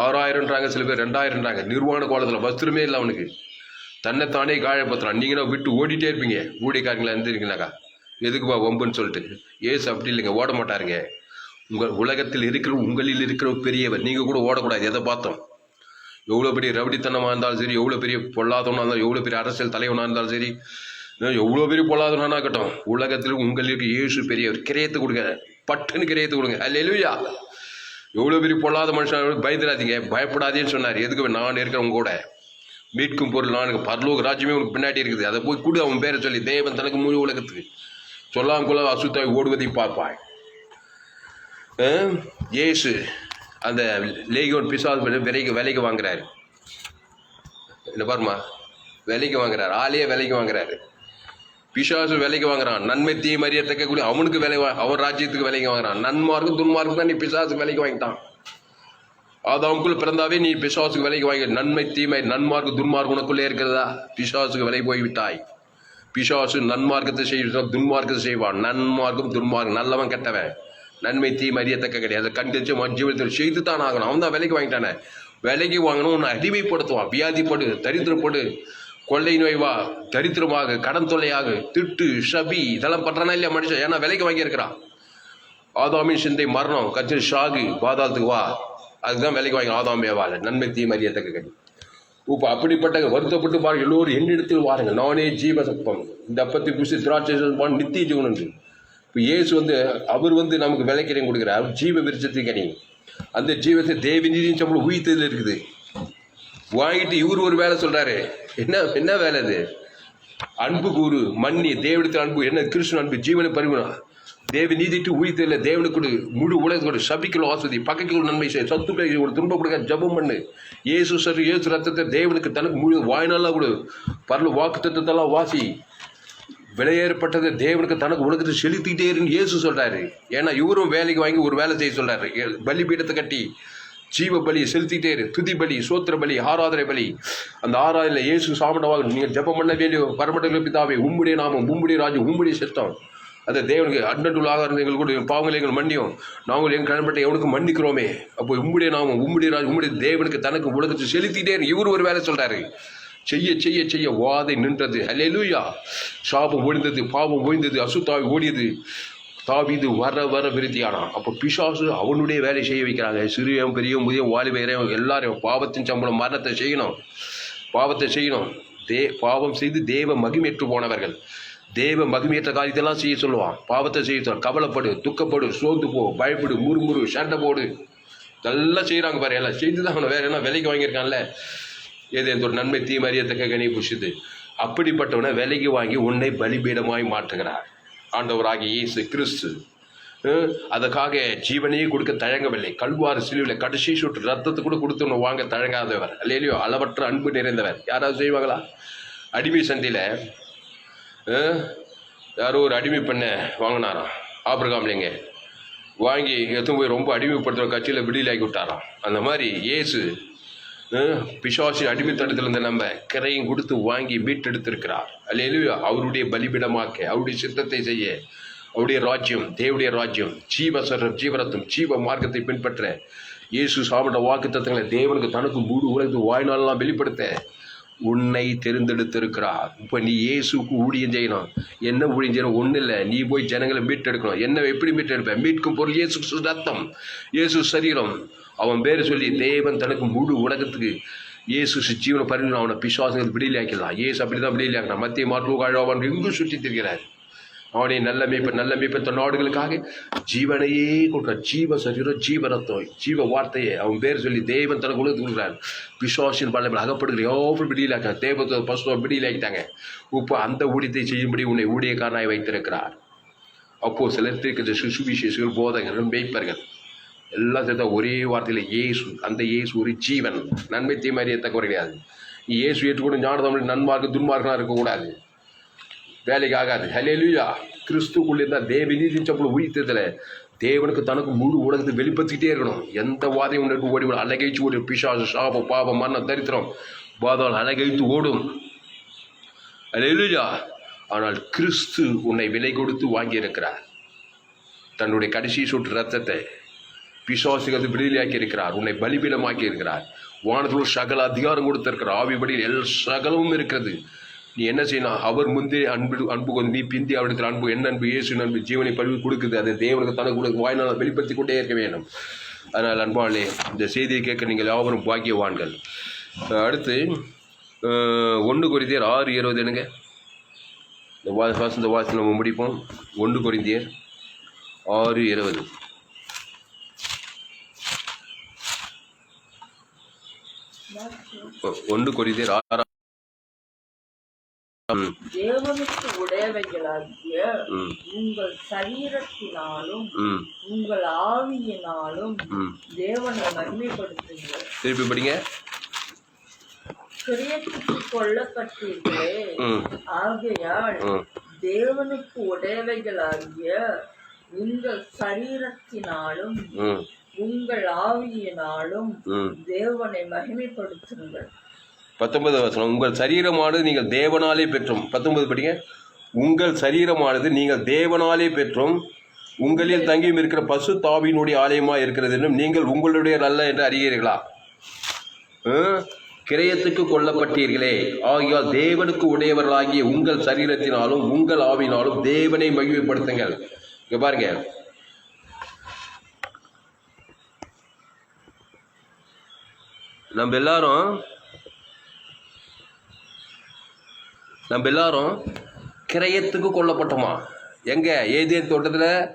6000ன்றாங்க, சில பேர் 2000ன்றாங்க. நிர்வாண கோலத்தில் வஸ்திரமே இல்லை அவனுக்கு. தன்னைத்தானே காயப்படுத்துறான். நீங்களும் விட்டு ஓடிட்டே இருப்பீங்க. ஊழியக்காரங்களா இருந்துருக்கீங்கனாக்கா எதுக்குப்பா வம்புன்னு சொல்லிட்டு. ஏசு அப்படி இல்லைங்க, ஓட மாட்டாருங்க. உலகத்தில் இருக்கிற உங்களில் இருக்கிற பெரியவர். நீங்கள் கூட ஓடக்கூடாது. எதை பார்த்தோம்? எவ்வளோ பெரிய ரவுடித்தனமாக இருந்தாலும் சரி, எவ்வளோ பெரிய பொல்லாதவனாக இருந்தாலும், எவ்வளோ பெரிய அரசியல் தலைவனாக இருந்தாலும் சரி, எவ்வளோ பெரிய பொல்லாதவனாக இருக்கட்டும், உலகத்தில் உங்களுக்கு இயேசு பெரியவர். கிரயத்தை கொடுங்க, பட்டுன்னு கிரயத்தை கொடுங்க. அல்லேலூயா. எவ்வளோ பெரிய பொல்லாத மனுஷன் பயந்துடாதீங்க, பயப்படாதேன்னு சொன்னார். எதுக்கு? நான் இருக்கிறவங்க கூட மீட்கும் பொருள் நான், பரலோக ராஜ்யமே உனக்கு பின்னாடி இருக்குது, அதை போய் கொடு. அவன் பேரை சொல்லி தேவன் தனக்கு முழு உலகத்துக்கு சொல்லாமக்குள்ள அசுத்தாய் ஓடுவதை பார்ப்பாய். இயேசு அந்த லேகியோன் பிசாசு விலைக்கு வாங்குறாரு. என்ன பாருமா, விலைக்கு வாங்குறாரு. ஆளையே விலைக்கு வாங்குறாரு. பிசாசு விலைக்கு வாங்குறான். நன்மை தீமை அறியத்தக்க கூடிய அவனுக்கு அவன் ராஜ்யத்துக்கு விலைக்கு வாங்குறான். நன்மார்க்கும் துன்மார்க்கும் தான் நீ பிசாசுக்கு விலைக்கு வாங்கிட்டான். அவனுக்குள்ள பிறந்தாவே நீ பிசாசுக்கு விலைக்கு வாங்கி. நன்மை தீமை நன்மார்க்கு துன்மார்க்கு உனக்குள்ளே இருக்கிறதா? பிசாசுக்கு விலை போய்விட்டாய். பிசாசு நன்மார்க்கத்தை செய்வான், துன்மார்க்கத்தை செய்வான். நன்மார்க்கும் துன்மார்க்கும், நல்லவன் கெட்டவன், நன்மை தீமை அறியத்தக்க கிடையாது. கண்கழிச்சு மஞ்சள் செய்து தான் ஆகணும். அவன் தான் விலைக்கு வாங்கிட்டானே. விலைக்கு வாங்கணும், உன்னை அடிமைப்படுத்துவான். வியாதிப்படு, தரித்திரப்படு, கொள்ளை நோய்வா, தரித்திரமாக, கடன் தொல்லையாக, திட்டு சபி இதெல்லாம் பண்றானா இல்லையா மனுஷன்? ஏன்னா விலைக்கு வாங்கியிருக்கிறான். ஆதாமின் சிந்தை மரணம், கட்சி ஷாகு, பாதாளத்துக்கு வா, அதுதான் விலைக்கு வாங்கி. ஆதாமே வாழ நன்மை தீமை அறியத்தக்க கடி. இப்போ அப்படிப்பட்ட வருத்தப்பட்டு பாருங்க, எல்லோரும் என்னிடத்தில் வாருங்க, நானே ஜீவசப்பம், இந்த அப்பத்தை குசி திராட்சை நித்திய ஜீவன். இப்போ இயேசு அவர் நமக்கு விலைக்கிறேன் கொடுக்குறார். அவர் ஜீவ விருட்சத்தை கனி. அந்த ஜீவத்தை தேவநீதியின் சம்பளம் உயிர்த்ததில் இருக்குது. வாங்கிட்டு இவர் ஒரு வேலை சொல்றாரு. என்ன வேலை அது? அன்பு கூறு, மன்னி, தேவனத்தில் அன்பு, என்ன கிருஷ்ணன் அன்பு, ஜீவனை பரிமாணம், தேவ நீதிட்டு உயிர்த்ததில் தேவனுக்கு முழு உலகத்தோடு சபிக்கல ஆஸ்வதி, பகைக்கு நன்மை செய்ய, சத்துக்களை ஒரு துன்ப கொடுக்க ஜபம் பண்ணு. இயேசு சரி, இயேசு ரத்தத்தை தேவனுக்கு தனக்கு முழு வாய்நாளாக கொடு. பரல வாக்கு தத்துவத்தெல்லாம் வாசி. விலையேறப்பட்டதை தேவனுக்கு தனக்கு உலகத்தை செலுத்திக்கிட்டே இருன்னு இயேசு சொல்றாரு. ஏன்னா இவரும் வேலைக்கு வாங்கி ஒரு வேலை செய்ய சொல்றாரு. பலிபீடத்தை கட்டி ஜீவ பலி செலுத்திட்டே இரு. துதி பலி, சோத்திர பலி, ஆராதனை பலி. அந்த ஆராதனை இயேசு சாப்பிடவாங்க. நீங்கள் ஜபம் பண்ண வேண்டிய பரமண்டல பிதாவே, உம்முடைய நாமம், உம்முடைய ராஜ்யம், உம்முடைய சித்தம். அதை தேவனுக்கு அண்டண்டுள்ளாக இருந்த எங்கள் கூட பாவங்களை எங்கள் மன்னியும், நாங்கள் எங்கள் கடன்பட்ட எவனுக்கு மன்னிக்கிறோமே. அப்போ உம்முடைய நாமம், உம்முடைய ராஜ்யம், உம்முடைய தேவனுக்கு தனக்கு உலகத்தை செலுத்திட்டே இரு. இவர் ஒரு வேலை சொல்றாரு. செய்ய செய்ய செய்ய வாதை நின்றது. அல்லேலூயா. சாபம் ஒழிந்தது, பாவம் ஒழிந்தது, அசுத்தாவி ஓடியது. தாவீது வர வர விருத்தியானான். அப்போ பிசாசு அவனுடைய வேலை செய்ய வைக்கிறாங்க. சிறியவன் பெரியவன் முதியம் வாலிபரையும் எல்லாரையும் பாவத்தின் சம்பளம் மரணத்தை செய்யணும், பாவத்தை செய்யணும். பாவம் செய்து தேவ மகிமேற்று போனவர்கள் தேவ மகிமையற்ற காரியத்தெல்லாம் செய்ய சொல்லுவான். பாவத்தை செய்ய சொல்லுவான். கவலைப்படு, துக்கப்படு, சோர்ந்து போ, பயப்படு, முறுமுறு, சண்டை போடு, இதெல்லாம் செய்கிறாங்க பாரு. எல்லாம் செய்து தான் அவனை வேற என்ன விலைக்கு வாங்கியிருக்கான்ல. ஏதோ ஒரு நன்மை தீமை அறியத்தக்க கனி புஷிது. அப்படிப்பட்டவனை விலைக்கு வாங்கி உன்னை பலிபீடமாய் மாற்றுகிறார் ஆண்டவராகிய இயேசு கிறிஸ்து. அதுக்காக ஜீவனையே கொடுக்க தயங்கவில்லை. கல்வாறு சிலுவையில் கடைசி சுற்று ரத்தத்தை கூட கொடுத்து வாங்க தயங்காதவர். அல்லேலூயா. அளவற்ற அன்பு நிறைந்தவர். யாராவது செய்வாங்களா? அடிமை சந்தையில் யாரோ ஒரு அடிமை பெண்ணை வாங்கினாராம் ஆபிரகாம்லேங்க. வாங்கி எத்தனை போய் ரொம்ப அடிமைப்படுத்துகிற கட்சியில் விடுதலையாக்கி விட்டாராம். அந்த மாதிரி இயேசு பிசாசு அடிமைத்தனத்திலிருந்து நம்ம கிரையும் கொடுத்து வாங்கி மீட்டெடுத்திருக்கிறார். அல்லேலூயா. அவருடைய பலிபீடமாக்க, அவருடைய சித்தத்தை செய்ய, அவருடைய ராஜ்யம், தேவனுடைய ராஜ்யம், ஜீவரத்தம், ஜீவ மார்க்கத்தை பின்பற்ற, இயேசு சாப்பிட்ட வாக்கு தத்தங்களை தேவனுக்கு தனக்கு மூடு உலகத்து வாய்நாளெல்லாம் வெளிப்படுத்த உன்னை தெரிந்தெடுத்திருக்கிறார். இப்போ நீ இயேசுக்கு ஊழியம் செய்யணும். என்ன ஊழியம் செய்யணும்? ஒன்றும் இல்லை, நீ போய் ஜனங்களை மீட்டெடுக்கணும். என்ன எப்படி மீட்டெடுப்பேன்? மீட்கும் பொருள் இயேசு ரத்தம், இயேசு சரீரம். அவன் பேரை சொல்லி தேவன் தனக்கு முழு உலகத்துக்கு இயேசு ஜீவனை பரிணாமம் அவனை பிசாசுகள் விடுதலையாக்கலாம். இயேசு அப்படி தான் விடுதலையாக்கலாம். மத்திய மாற்று அவன் எங்கும் சுற்றி திரிகிறார். அவனை நல்ல மேய்ப்பன் தன் நாடுகளுக்காக ஜீவனையே கொடுக்கிறார். ஜீவ சரீரம், ஜீவ ரத்தம், ஜீவ வார்த்தையை அவன் பேர் சொல்லி தேவன் தனக்கு உலகத்துக்கு கொடுக்குறார். பிசாசின் பல அகப்படுகிற எவ்வளவு விடுதலையாக்காங்க. தேவத்தை பசுவை விடுதலையாக்கிட்டாங்க. இப்போ அந்த ஊழியத்தை செய்யும்படி உன்னை ஊழியக்காரனாய் வைத்திருக்கிறார். அப்போ சிலர் இருக்கிற சுவிசேஷர்கள், போதகர்கள், மேய்ப்பர்கள் எல்லாம் சேர்த்தா ஒரே வார்த்தையில் இயேசு. அந்த இயேசு ஒரு ஜீவன். நன்மை தீமை அறியத்தக்க கிடையாது. நீ இயேசு ஏற்றுக்கொண்டு ஞானதமிழ் நன்மார்க்கு துன்மார்க்கெலாம் இருக்கக்கூடாது. வேலைக்கு ஆகாது. ஹல்லேலூயா. கிறிஸ்துக்குள்ளே இருந்தால் தேவ நீதியின் சம்பளம் உயிர்த்ததில் தேவனுக்கு தனக்கு முழு உலகத்தை வெளிப்படுத்திக்கிட்டே இருக்கணும். எந்த வாதையும் உனக்கு ஓடி அலகைச்சு ஓடும். பிசாசு, சாபம், பாவம், மரணம், தரித்திரம், பாதாளம் அலகைத்து ஓடும். ஹல்லேலூயா. ஆனால் கிறிஸ்து உன்னை விலை கொடுத்து வாங்கியிருக்கிறார். தன்னுடைய கடைசி சொட்டு ரத்தத்தை பிசாசுகள் விடுதலையாக்கி இருக்கிறார். உன்னை பலிபீடமாக்கி இருக்கிறார். வானத்தில் சகல அதிகாரம் கொடுத்திருக்கிறார். ஆவிபடியில் எல்லா சகலமும் இருக்கிறது. நீ என்ன செய்யணும்? அவர் முந்தைய அன்பு கொண்டு நீ பிந்தி அவரிடத்தில் அன்பு. என்ன அன்பு? இயேசு அன்பு ஜீவனை பல்வி கொடுக்குது. அதை தேவனுக்கு தனக்கு வாய்நாள வெளிப்படுத்தி கொண்டே இருக்க வேண்டும். அதனால் அன்பாளே, இந்த செய்தியை கேட்க நீங்கள் யாவரும் பாக்கியவான்கள். அடுத்து 1 கொரிந்தியர் 6:20 என்னங்க? இந்த வாசி நம்ம முடிப்போம். 1 கொரிந்தியர் 6:20. 1 கொரிந்தியர் 6. தேவனுக்கு உடையவைகளாகிய உங்கள் சரீரத்தினாலும் உங்கள் ஆவியினாலும் தேவனை மகிமைப்படுத்துங்கள். திருப்பி படிங்க. கிரியத்துக்கு கொல்லப்பட்டீர்களே, ஆகையால் தேவனுக்கு உடையவைகளாகிய உங்கள் சரீரத்தினாலும் உங்கள் ஆவியினாலும் தேவனை மகிமைப்படுத்துங்கள். 19 வசனம். உங்கள் சரீரமானது நீங்கள் தேவனாலே பெற்றும். 19 படிங்க. உங்கள் சரீரமானது நீங்கள் தேவனாலே பெற்றும் உங்களில் தங்கியும் இருக்கிற பசு தாவியினுடைய ஆலயமாக இருக்கிறது என்றும் நீங்கள் உங்களுடைய அல்ல என்று அறிகிறீர்களா? கிரயத்துக்கு கொல்லப்பட்டீர்களே, ஆகியால் தேவனுக்கு உடையவர்களாகிய உங்கள் சரீரத்தினாலும் உங்கள் ஆவினாலும் தேவனை மகிமைப்படுத்துங்கள். இங்க பாருங்க, நம்ம எல்லாரும் கிரயத்துக்கு கொல்லப்பட்டோமா? எங்க? ஏதேன் தோட்டத்தில்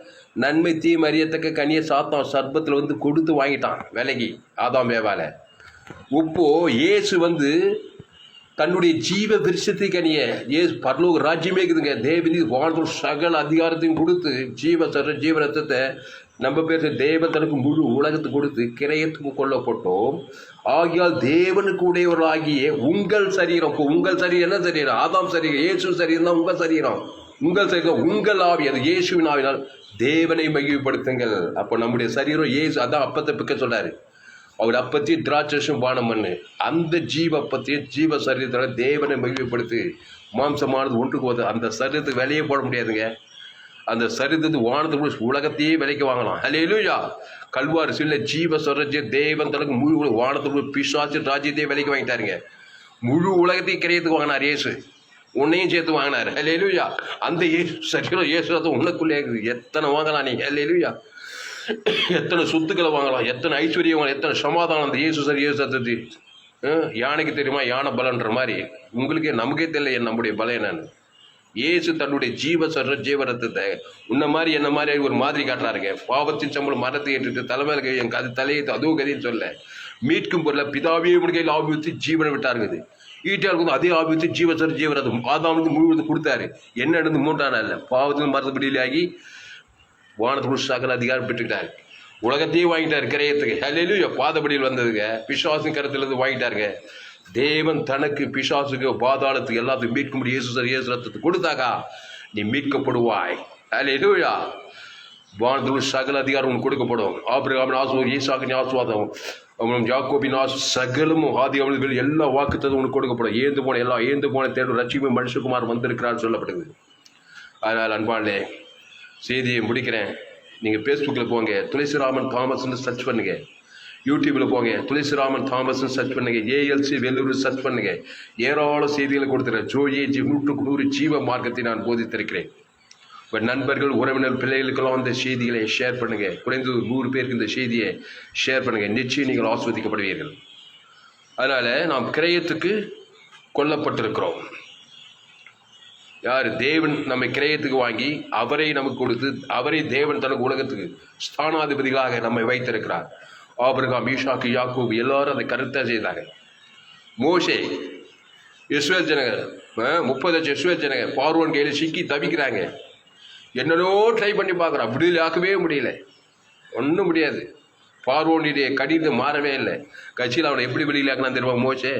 நன்மை தீமை அறியத்தக்க கனியை சாத்தான் சர்ப்பத்தில் வந்து கொடுத்து வாங்கிட்டான் விலைக்கு, ஆதாம் ஏவால. இப்போ இயேசு வந்து தன்னுடைய ஜீவ விருஷத்தை கனிய ஏசு பரலோக ராஜ்யமே இருக்குதுங்க. தேவனி வாழ்ந்த சகல அதிகாரத்தையும் கொடுத்து ஜீவ ரத்தத்தை நம்ம பேர் தேவத்தனுக்கு முழு உலகத்துக்கு கொடுத்து கிரயத்துக்கு கொல்லப்பட்டோம். ஆகியால் தேவனுக்கு உடையவர்களாகிய உங்கள் சரீரம். உங்கள் சரீரம் என்ன சரீரம்? ஆதாம் சரீரம். இயேசு சரீரம் தான் உங்கள் சரீரம். உங்கள் சரீரம் உங்கள் ஆவி, அது இயேசுவின் ஆவினால் தேவனை மகிமைப்படுத்துங்கள். அப்போ நம்முடைய சரீரம் இயேசு. அதான் அப்பத்தை பிக்க சொல்றாரு. அவர் அப்பத்தையும் திராட்சம் பானம் பண்ணு. அந்த ஜீவ அப்பத்தையும் ஜீவ சரீரத்தோட தேவனை மகிமைப்படுத்து. மாம்சமானது ஒன்றுக்கு போது அந்த சரீரத்துக்கு விலையே போட முடியாதுங்க. அந்த சரீரத்துக்கு வானத்துக்கு உலகத்தையே விலைக்கு வாங்கலாம். ஹல்லேலூயா. கல்வாரி சில ஜீவ சரஜ தேவன் தனக்கு முழு வானத்துக்கு பிசாசு ராஜ்யத்தையே விலைக்கு வாங்கிட்டாருங்க. முழு உலகத்தையும் கிரயத்துக்கு வாங்கினார் இயேசு. உன்னையும் சேர்த்து வாங்கினார். ஹல்லேலூயா. அந்த இயேசு சரீரம் இயேசு உனக்குள்ளே இருக்குது. எத்தனை வாங்கலாம் நீ? ஹல்லேலூயா. எத்தனை சொத்துக்களை வாங்கலாம், எத்தனை ஐஸ்வர்யம் வாங்கலாம், எத்தனை சமாதானம். அந்த இயேசு சார் இயேசு சத்தத்தி யானைக்கு தெரியுமா யானை பலன்ற மாதிரி உங்களுக்கே நமக்கே தெரியல நம்முடைய பலம் என்னன்னு. இயேசு தன்னுடைய ஜீவ ரத்தத்தை உன்ன மாதிரி என்ன மாதிரி ஒரு மாதிரி காட்டுறாருங்க. பாவத்தின் சம்பளம் மரத்தை ஏற்றுட்டு தலைமையில என் அது தலையை அதுவும் கதைன்னு சொல்ல மீட்கும் பொருளை பிதாவே கையில் ஆபிவித்து ஜீவனை விட்டாருங்குது. ஈட்டியாருக்கு அதே ஆபிவித்து ஜீவரத்தம் ஆதாமுக்கு முழுவதும் கொடுத்தாரு. என்ன நடந்து 3ஆம் நாள்ல பாவத்தின் மரத்துப்படியிலாகி வானத்துக்குள் சகல அதிகாரம் பெற்றுக்கிட்டாரு. உலகத்தையே வாங்கிட்டாரு கிரயத்துக்கு. ஹல்லேலூயா. பாதபடியில் வந்ததுங்க. பிசாசின் கருத்திலிருந்து வாங்கிட்டாருங்க. தேவன் தனக்கு பிசாசுக்கு பாதாளத்துக்கு எல்லாத்துக்கும் மீட்க முடியும். இயேசு ரத்தத்தை கொடுத்தாக்கா நீ மீட்கப்படுவாய். ஹல்லேலூயா. வானத்துக்குள் சகல அதிகாரம் உனக்கு கொடுக்கப்படும். ஆபிரகாமின் ஆசீர்வாதம், ஈசாக்கின் ஆசீர்வாதம், யாக்கோபின் சகலமும் ஆதி அவர்கள் எல்லா வாக்குத்ததும் உனக்கு கொடுக்கப்படும். ஏந்து போன தேடும் லட்சுமி மனுஷகுமார் வந்திருக்கிறான்னு சொல்லப்படுது. அதனால் அன்பானே செய்தியை முடிக்கிறேன். நீங்கள் ஃபேஸ்புக்கில் போங்க, துளசிராமன் தாமஸ்ன்னு சர்ச் பண்ணுங்க. யூடியூப்பில் போங்க, துளசிராமன் தாமஸ்ன்னு சர்ச் பண்ணுங்க. ஏஎல்சி வெள்ளூர் சர்ச் பண்ணுங்க. ஏராள செய்திகளை கொடுத்துறேன். ஜோயே 100 ஜீவ மார்க்கத்தை நான் போதித்திருக்கிறேன். உங்கள் நண்பர்கள், உறவினர், பிள்ளைகளுக்கெல்லாம் அந்த செய்திகளை ஷேர் பண்ணுங்க. குறைந்தது 100 பேருக்கு இந்த செய்தியை ஷேர் பண்ணுங்க. நிச்சயம் நீங்கள் ஆஸ்வதிக்கப்படுவீர்கள். அதனால நாம் கிரயத்துக்கு கொல்லப்பட்டிருக்கிறோம். யார்? தேவன் நம்மை கிரயத்துக்கு வாங்கி அவரை நமக்கு கொடுத்து அவரை தேவன் தனக்கு உலகத்துக்கு ஸ்தானாதிபதிகளாக நம்மை வைத்திருக்கிறார். ஆபிரகாம், ஈசாக்கு, யாக்கூப் எல்லாரும் அதை கருத்தை செய்தாங்க. மோசே, இஸ்ரவேல் ஜனங்க 30 லட்சம் இஸ்ரவேல் ஜனங்க பார்வோன் கையில் சிக்கி தவிக்கிறாங்க. என்னென்னோ ட்ரை பண்ணி பார்க்குறான், விடுதலை ஆக்கவே முடியல. ஒன்றும் முடியாது. பார்வோனுடைய கடிதம் மாறவே இல்லை. கட்சியில் அவனை எப்படி வெளியிலாக்குனா தெரியுமா? மோசே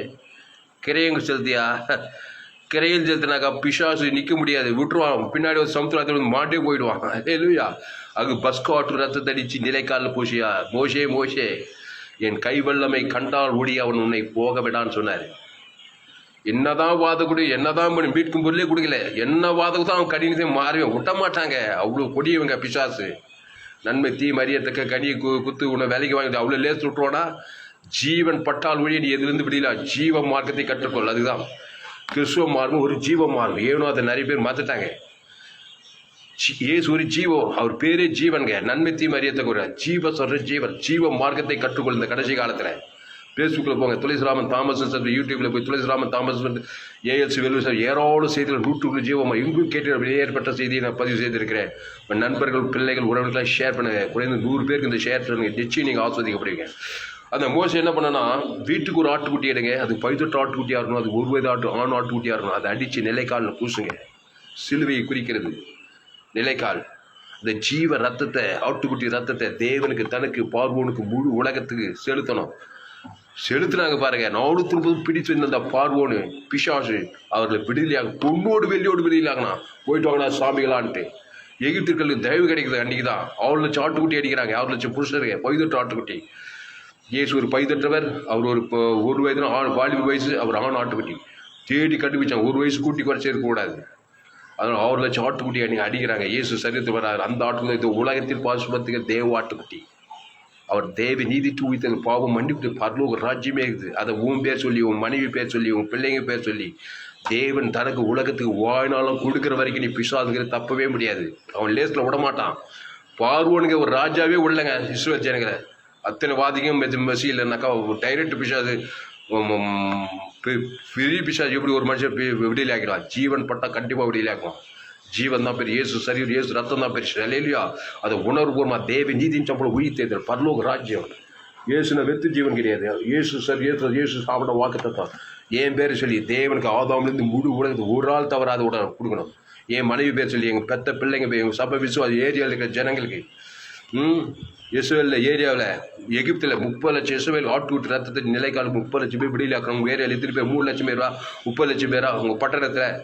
கிரயங்க செலுத்தியா? கிரையில் செலுத்தினாக்கா பிசாசு நிற்க முடியாது, விட்டுருவான். பின்னாடி ஒரு சமுத்திரத்தில் வந்து மாட்டே போயிடுவான். இல்லையா? அது பஸ் காற்று ரத்தத்தை அடித்து நிலைக்காலில் பூசியா? மோசே என் கைவல்லமை கண்டால் ஓடி அவன் உன்னை போக விடான்னு சொன்னார். என்னதான் வாத கொடு, என்னதான் பண்ணி மீட்கும் பொருளே கொடுக்கல, என்ன வாதம் தான் அவன் கடினத்தை மாறவே விட்ட மாட்டாங்க. அவ்வளோ கொடியவங்க பிசாசு. நன்மை தீ மரியத்தக்க கனியை குத்து உன்னை வேலைக்கு வாங்கிட்டு அவ்வளோ லேசு விட்டுருவானா? ஜீவன் பட்டால் ஒழிய நீ எதுலேருந்து விடல. ஜீவ மார்க்கத்தை கற்றுக்கொள். அதுதான் கிறிஸ்துவ மார்க்கம். ஒரு ஜீவ மார்க்கம். ஏனோ அதை நிறைய பேர் மாற்றிட்டாங்க. ஏசு ஒரு ஜீவம், அவர் பேரே ஜீவன்க. நன்மை தீமை அறியத்தக்க ஜீவ சொல்ற ஜீவ மார்க்கத்தை கற்றுக்கொள். இந்த கடைசி காலத்தில் ஃபேஸ்புக்கில் போங்க, துளசிராமன் தாமஸ், யூடியூப்பில் போய் துளசிராமன் தாமஸ், ஏஎல்சி வெல்லூர் ஏராளம் செய்திகள் 100 ஜீவமாக எங்கும் கேட்டு ஏற்பட்ட செய்தியை நான் பதிவு செய்திருக்கிறேன். நண்பர்கள், பிள்ளைகள், உறவுகளை ஷேர் பண்ணுங்க. குறைந்து 100 பேருக்கு இந்த ஷேர் பண்ணுங்க. நிச்சயம் நீங்கள் ஆஸ்வதிக்கப்படுவீங்க. அந்த மோசம் என்ன பண்ணனா, வீட்டுக்கு ஒரு ஆட்டுக்குட்டி எடுங்க, அது 18 ஆட்டுக்குட்டியாக இருக்கணும், அது 1 வயது ஆண் ஆட்டுக்குட்டியாக இருக்கணும், அதை அடித்து நிலைக்காலில் பூசுங்க. சிலுவையை குறிக்கிறது நிலைக்கால். இந்த ஜீவ ரத்தத்தை, ஆட்டுக்குட்டி ரத்தத்தை தேவனுக்கு, தனக்கு, பார்வோனுக்கு, முழு உலகத்துக்கு செலுத்தினாங்க பாருங்க. 430 பிடிச்சு வந்த அந்த பார்வோனு பிசாசு அவர்களை விடுதலையாக, பொண்ணோடு வெள்ளியோடு விடுதலையாகனா. போயிட்டு வாங்கினா சாமிகளான்ட்டு. எகிப்தியர்களுக்கு தயவு கிடைக்குது அன்றைக்கி தான். 6 லட்சம் ஆட்டுக்குட்டி அடிக்கிறாங்க, 6 லட்சம் புருஷருங்க, 18 ஆட்டுக்குட்டி. இயேசு ஒரு 18 அவர் ஒரு வயதுனா வாலிப வயசு, அவர் ஆண் ஆட்டுக்குட்டி தேடி கண்டுபிடிச்சாங்க. 1 வயசு கூட்டி குறைச்சி இருக்கக்கூடாது. அதனால் 6 லட்சம் ஆட்டுக்குட்டி நீங்கள் அடிக்கிறாங்க. இயேசு சரீரத்தில் வர்றாரு. அந்த ஆட்டுக்குட்டி உலகத்தில் பாசுமத்துக்கு தேவ ஆட்டுக்குட்டி. அவர் தேவ நீதி தூவித்தது, பாவம் மன்னிப்பு, பரலோக ராஜ்யமே இருக்குது. அதை உன் பேர் சொல்லி, உன் மனைவி பேர் சொல்லி, உன் பிள்ளைங்க பேர் சொல்லி தேவன் தனக்கு உலகத்துக்கு வாய்நாளும் கொடுக்குற வரைக்கும் நீ பிசாசுங்கிற தப்பவே முடியாது. அவன் லேஸில் விடமாட்டான். பார்வோனுங்க ஒரு ராஜாவே உள்ளங்க இஸ்ரவேல் ஜனங்களை. அத்தனை வாதிக்கும் மெசி இல்லைனாக்கா டைரக்ட் பிசாசு, பெரிய பிசாசு எப்படி ஒரு மனுஷன் விடுதலை ஆக்கிடுவான்? ஜீவன் பட்டால் கண்டிப்பாக விடுதலை ஆக்குவான். ஜீவன் தான் பெரிய, இயேசு சரீரம், இயேசு ரத்தம் தான் பெரிய. இல்லையா? அதை உணர்வுபூர்வமாக தேவ நீதியின் சம்பளம் உயிர் தேர்தல் பரலோக ராஜ்யம். இயேசுன வெத்து ஜீவன் கிடையாது. இயேசு இயேசு சாப்பிட வாக்குத்தான். என் பேர் சொல்லி தேவனுக்கு ஆதாம்லேருந்து முழு உலகத்துக்கு ஒரு ஆள் தவறாத உட கொடுக்கணும். என் மனைவி பேர் சொல்லி, எங்கள் பெத்த பிள்ளைங்க பேர், எங்கள் சபை விசுவாசி ஏரியாவில் இருக்கிற ஜனங்களுக்கு. இஸ்ரவேலில் ஏரியாவில் எகிப்தில் 30 லட்சம் இஸ்ரவேல் ஆட்டுக்குட்டி ரத்தத்தை நிலைக்காலுக்கு 30 லட்சம் பேர் விடுதலையாக்கணும். உங்கள் ஏரியாவில் எத்தனை பேர்? 3 லட்சம் பேரா, 30 லட்சம் பேரா? உங்கள் பட்டணத்தில்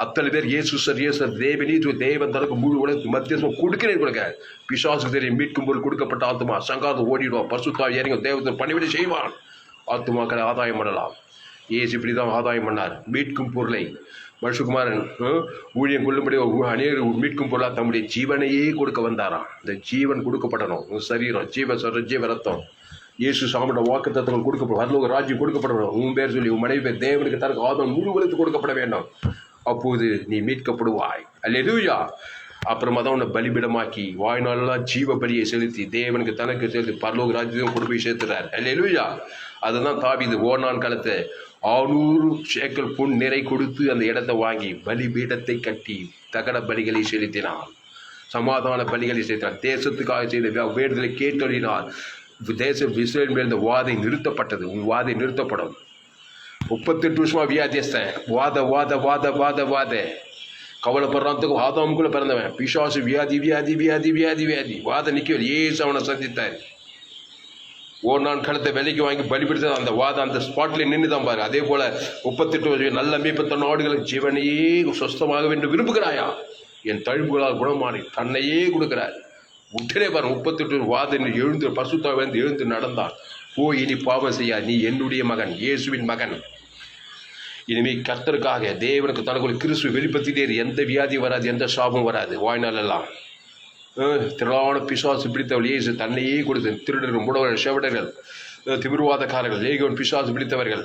அத்தனை பேர் இயேசு தேவனி தேவன் தனக்கு முழு உலகத்துக்கு மத்தியஸ்தம் கொடுக்க பிசாசுக்கு தெரியும். மீட்கும் போது கொடுக்கப்பட்ட ஆத்மா சங்காதம் ஓடிடுவான். பரிசுத்தா இறங்க தேவத்தை பணிவிடை செய்வான். ஆத்மாக்களை ஆதாயம் பண்ணலாம். இயேசு இப்படி தான் ஆதாயம் பண்ணார். மீட்கும் பொருளை மனுஷகுமாரன் ஊழியம் கொள்ளும்படி அநேக மீட்கும் பொருளாக தம்முடைய ஜீவனையே கொடுக்க வந்தாராம். இந்த ஜீவன் கொடுக்கப்படணும். சரீரம் ஜீவ ரத்தம் இயேசு சாமியோட வாக்கு தத்துவம் கொடுக்கப்படும். வரலோக ராஜ்யம் கொடுக்கப்படணும். உன் பேர் சொல்லி, உன் மனைவி பேர் தேவனுக்கு தனக்கு ஆதாயம் முழு உலகத்துக்கு கொடுக்கப்பட வேண்டும். அப்போது நீ மீட்கப்படுவாய். அல்லேலூயா. அப்புறமா தான் உன்னை பலிபிடமாக்கி வாய்நாளெல்லாம் ஜீவ பலியை செலுத்தி தேவனுக்கு தனக்கு செலுத்தி பரலோக ராஜ்யம் கொண்டு போய் சேர்த்துறார். அல்லேலூயா. அதுதான் தாவீது ஓர்னான் காலத்தை 600 சேக்கல் பொன் நிறை கொடுத்து அந்த இடத்தை வாங்கி பலிபீடத்தை கட்டி தகன பலிகளை செலுத்தினார். சமாதான பலிகளை செலுத்தினார். தேசத்துக்காக செய்த வேண்டுதலை கேட்டொழினார். தேசம் இஸ்ரவேல் மேல் இந்த வாதை நிறுத்தப்பட்டது. உன் வாதை நிறுத்தப்படும். 38 வருஷமா வியாதியஸ்தன். வாத வாத வாத வாத வாத கவலைப்படுறதுக்கு ஆதாமுக்குள்ள பிறந்தவன். பிசாசு வியாதி வியாதி வியாதி வியாதி வியாதி வாத நிற்கவில்லை. ஏசு அவனை சந்தித்தார். ஓர்னான் களத்தை விலைக்கு வாங்கி பலிபடுத்த அந்த வாதம் அந்த ஸ்பாட்ல நின்று தான் பாரு. அதே போல 38 வருஷம் நல்ல மேய்ப்பத்த நாடுகளுக்கு ஜீவனையே சுஸ்தமாக வேண்டும் விரும்புகிறாயா? என் தழும்புகளால் குணமானி தன்னையே கொடுக்கிறார். உடனே பாரு 38 வாதம் எழுந்து பசுத்தாவை வந்து எழுந்து நடந்தான். இனி பாவம் செய்யா, நீ என்னுடைய மகன், இயேசுவின் மகன். இனிமே கர்த்தருக்காக தேவனுக்கு தனக்குள்ள கிறிஸ்துவை வெளிப்படுத்திட்டே எந்த வியாதி வராது, எந்த சாபம் வராது. வாழ்நாளெல்லாம் திரளான பிசாசு பிடித்தவர்கள் இயேசு தன்னையே கொடுத்து திருடர்கள், முடவர்கள், செவடர்கள், திமிர்வாதக்காரர்கள், லேகியோன் பிசாசு பிடித்தவர்கள்,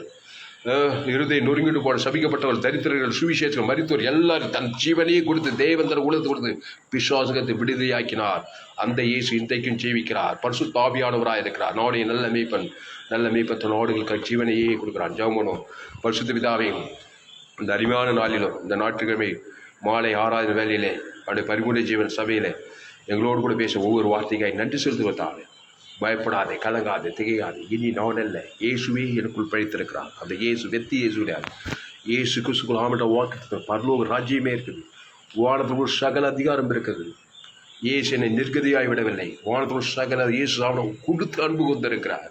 இருதை நொறுங்கிட்டு போன சபிக்கப்பட்டவர்கள், தரித்திரர்கள், சுவிசேஷர்கள், மரித்தோர் எல்லாரும் தன் ஜீவனையே கொடுத்து தேவன் தன் உலகத்தை கொடுத்து பிசாசுகத்தை விடுதலையாக்கினார். அந்த இயேசு இன்றைக்கும் ஜீவிக்கிறார். பரிசுத்த ஆவியானவராக இருக்கிறார். நாடைய நல்ல மேய்ப்பன் நாடுகளுக்கு ஜீவனையே கொடுக்கிறார். ஜெபம் பரிசுத்த பிதாவையும் இந்த அருமையான நாளிலும் இந்த ஞாயிற்றுக்கிழமை மாலை 6வது வேலையிலே அவருடைய பரிபூர்ண ஜீவன் சபையிலே எங்களோடு கூட பேச ஒவ்வொரு வார்த்தைக்காய் நன்றி செலுத்துவதாலே பயப்படாதே, கலங்காதே, திகையாதே. இனி நான் அல்ல, இயேசுவே எனக்குள் பழித்திருக்கிறார். அந்த இயேசு வெத்தி இயேசுடையாது. இயேசு கிறிஸ்துக்குள் ஆமட்ட வாக்கு பரலோக ராஜ்யமே இருக்குது. வானத்துக்குள் சகல அதிகாரம் இருக்குது. இயேசு என்னை நிர்கதியாய் விடவில்லை. வானத்துக்குள் சகல இயேசு அவனை கொடுத்து அன்பு கொண்டிருக்கிறார்.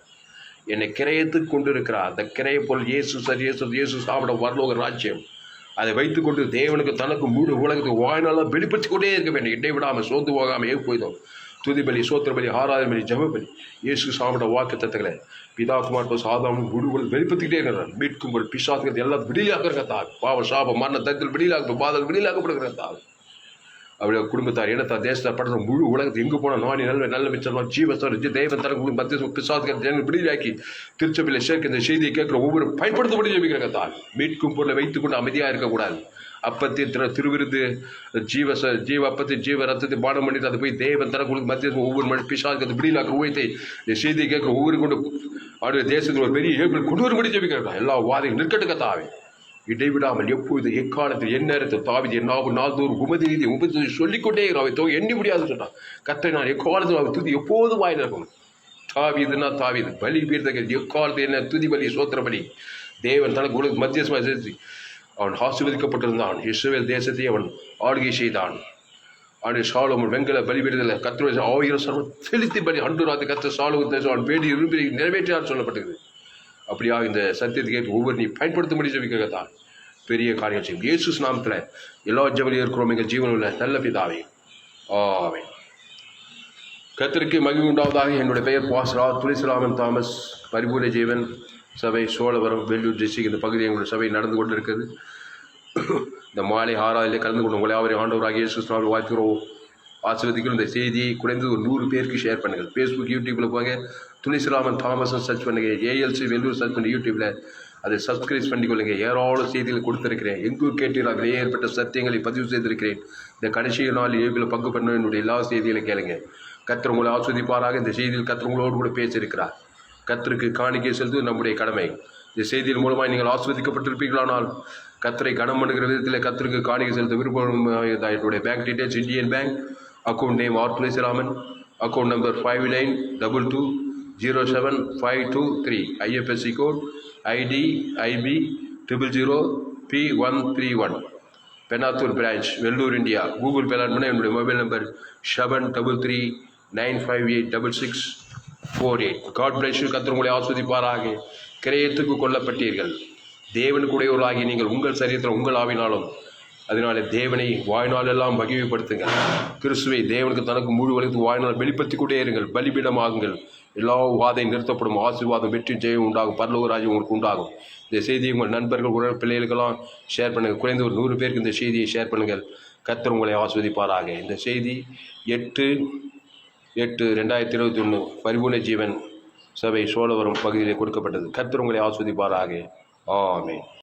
என்னை கிரயத்துக்கு கொண்டிருக்கிறார். அந்த கிரைய போல் இயேசு சாப்பிட வரலோக ராஜ்யம் அதை வைத்துக்கொண்டு தேவனுக்கு தனக்கு முழு உலகத்துக்கு வாழ்நாளாக வெளிப்படுத்தி கொண்டே இருக்க வேண்டும். இடை விடாமல் சோர்ந்து போகாமல் போய்தோம். துதிபலி, சோத்திரபலி, ஆராதனை, ஜபபலி, இயேசு சாமியோட வாக்கு தத்துக்களை பிதா குமார் சாதாரண முழுவதும் வெளிப்படுத்திக்கிட்டே இருக்கிறார். மீட்கும்போது பிசாசுகள் எல்லாம் விடிலாக பாவ சாப மரண தத்தில் விடிலாக பாதல் விடிலாக்கப்படுகிறார். அவருடைய குடும்பத்தார், இனத்தார், தேசத்தார், படுத்த முழு உலகத்தை எங்கு போனால் நானி நல்ல மிச்சமாக ஜீவஸ்தர் தேவன் தனக்கு மத்திய பிசாசுகள் ஜனங்கள் விடிலாக்கி திருச்சபையில் சேர்க்க இந்த செய்தியை கேட்கிற ஒவ்வொரு பயன்படுத்தப்படி ஜெபிக்கிறதான். மீட்கும் பொருளை வைத்துக்கொண்டு அமைதியாக இருக்கக்கூடாது. அப்பத்தின் திருவிருது ஜீவ அப்பத்தின் ஜீவ ரத்தத்தை பானம் பண்ணிட்டு அதை போய் தேவன் தனக்கு மத்திய ஒவ்வொரு மணி பிசாசுக்கு விடிலாக்கிற ஊழியத்தை இந்த செய்தியை கேட்கிற ஒவ்வொரு கொண்டு அவருடைய தேசத்தில் ஒரு பெரிய ஏற்பாடு கொண்டு வரும்படி ஜெபிக்கிறதா. எல்லா வாதையும் நிற்கட்டுக்கத்தாவே இடைவிடாமல் எப்பொழுது எக்காலத்தில் எந்நேரத்தில் தாவீது என்னாவும் நாள்தோறும் உமது சொல்லிக்கொண்டே அவை எண்ணி முடியாது சொன்னான். கர்த்தரை நான் எக்காலத்தில் அவர் துதி எப்போதும் வாயில் இருக்கும். தாவீதுன்னா தாவீது பலிபீடத்தை எக்காலத்தை என்ன துதி பலி சோத்திர பலி தேவன் தனக்கு மத்தியஸ்மாக செலுத்தி அவன் ஆசீர்வதிக்கப்பட்டிருந்தான். இஸ்ரவேல் தேசத்தை அவன் ஆளுகை செய்தான். அவனுடைய சாலோமோன் வெங்கல பலிபீடத்தில் கர்த்தருடைய ஆயிரம் சர்வம் செலுத்தி பலி அன்று கர்த்தர் சாலோமோன் அவன் வேண்டி விரும்பி நிறைவேற்றார் சொல்லப்பட்டது. அப்படியாக இந்த சத்தியத்தை கேட்டு ஒவ்வொரு நீ பயன்படுத்தும்படி ஜெபிக்கத்தான் பெரிய காரியம் செய்யும். இயேசு நாமத்தில் எல்லா ஜெபலையும் இருக்கிறோம் எங்கள் ஜீவன் உள்ள நல்ல பிதாவே, ஆமென். கர்த்தருக்கு மகிமை உண்டாவதாக. என்னுடைய பெயர் பாஸ்ரா துளசிராமன் தாமஸ். பரிபூர்ண ஜீவன் சபை சோழவரம் வெள்ளூர் டிஸ்ட்ரிக்ட் இந்த பகுதி எங்களுடைய சபை நடந்து கொண்டு இருக்கிறது. இந்த மாலை ஆறாவதிலே கலந்து கொண்டு உங்களை அவரை ஆண்டவராக இயேசு கிறிஸ்துவின் வாழ்த்துகிறோம், ஆசீர்வதிக்கிறோம். இந்த செய்தியை குறைந்து ஒரு 100 பேருக்கு ஷேர் பண்ணுங்கள். ஃபேஸ்புக் யூடியூப்பில் போங்க, துளசிராமன் தாமஸும் சர்ச் பண்ணுங்கள், ஏஎல்சி வெள்ளூர் சர்ச் பண்ணி யூடியூப்பில் அதை சப்ஸ்கிரைப் பண்ணிக்கொள்ளுங்க. ஏராளம் செய்திகள் கொடுத்திருக்கிறேன். எங்கு கேட்டீர்கள் அதிலே ஏற்பட்ட சத்தியங்களை பதிவு செய்திருக்கிறேன். இந்த கடைசி நாள் ஏபில் பங்கு பண்ண என்னுடைய எல்லா செய்திகளையும் கேளுங்க. கர்த்தர் உங்களை ஆஸ்வதிப்பாராக. இந்த செய்தியில் கர்த்தர் உங்களோடு கூட பேசியிருக்கிறார். கர்த்தருக்கு காணிக்கை செலுத்துவது நம்முடைய கடமை. இந்த செய்தியின் மூலமாக நீங்கள் ஆஸ்வதிக்கப்பட்டிருப்பீர்களானால் கர்த்தரை கனம் பண்ணுகிற விதத்தில் கர்த்தருக்கு காணிக்கை செலுத்த விருப்பம். என்னுடைய bank details Indian Bank, account name R Thulasiraman, account number 5922075523, IFSC code ID IB 000P131, Penathur branch, Vellur, India. Google Pay பண்ண என்னுடைய mobile number 7339586648. God bless you. கர்த்தர் உங்களை ஆஸ்வதிப்பாராக. கிரயத்துக்கு கொல்லப்பட்டீர்கள், தேவனுக்குடையவர்களாகி நீங்கள் உங்கள் சரீரத்தில் உங்கள் ஆவினாலும் அதனாலே தேவனை வாழ்நாளெல்லாம் மகிமைப்படுத்துங்கள். கிறிஸ்துவை தேவனுக்கு தனக்கு முழு வலித்து வாழ்நாள் வெளிப்படுத்தி கொண்டே இருங்கள். பலிபீடமாகுங்கள். எல்லா வாதை நிறுத்தப்படும். ஆசீர்வாதம், வெற்றி, ஜெயம் உண்டாகும். பரலோக ராஜ்யம் உங்களுக்கு உண்டாகும். இந்த செய்தியை உங்கள் நண்பர்கள் உறவு பிள்ளைகளுக்கெல்லாம் ஷேர் பண்ணுங்கள். குறைந்த ஒரு 100 பேருக்கு இந்த செய்தியை ஷேர் பண்ணுங்கள். கர்த்தர் உங்களை ஆஸ்வதிப்பாராக. இந்த செய்தி 8/8/2021 பரிபூர்ண ஜீவன் சபை சோழவரம் பகுதியிலே கொடுக்கப்பட்டது. கர்த்தர் உங்களை ஆஸ்வதிப்பாராக. ஆமென்.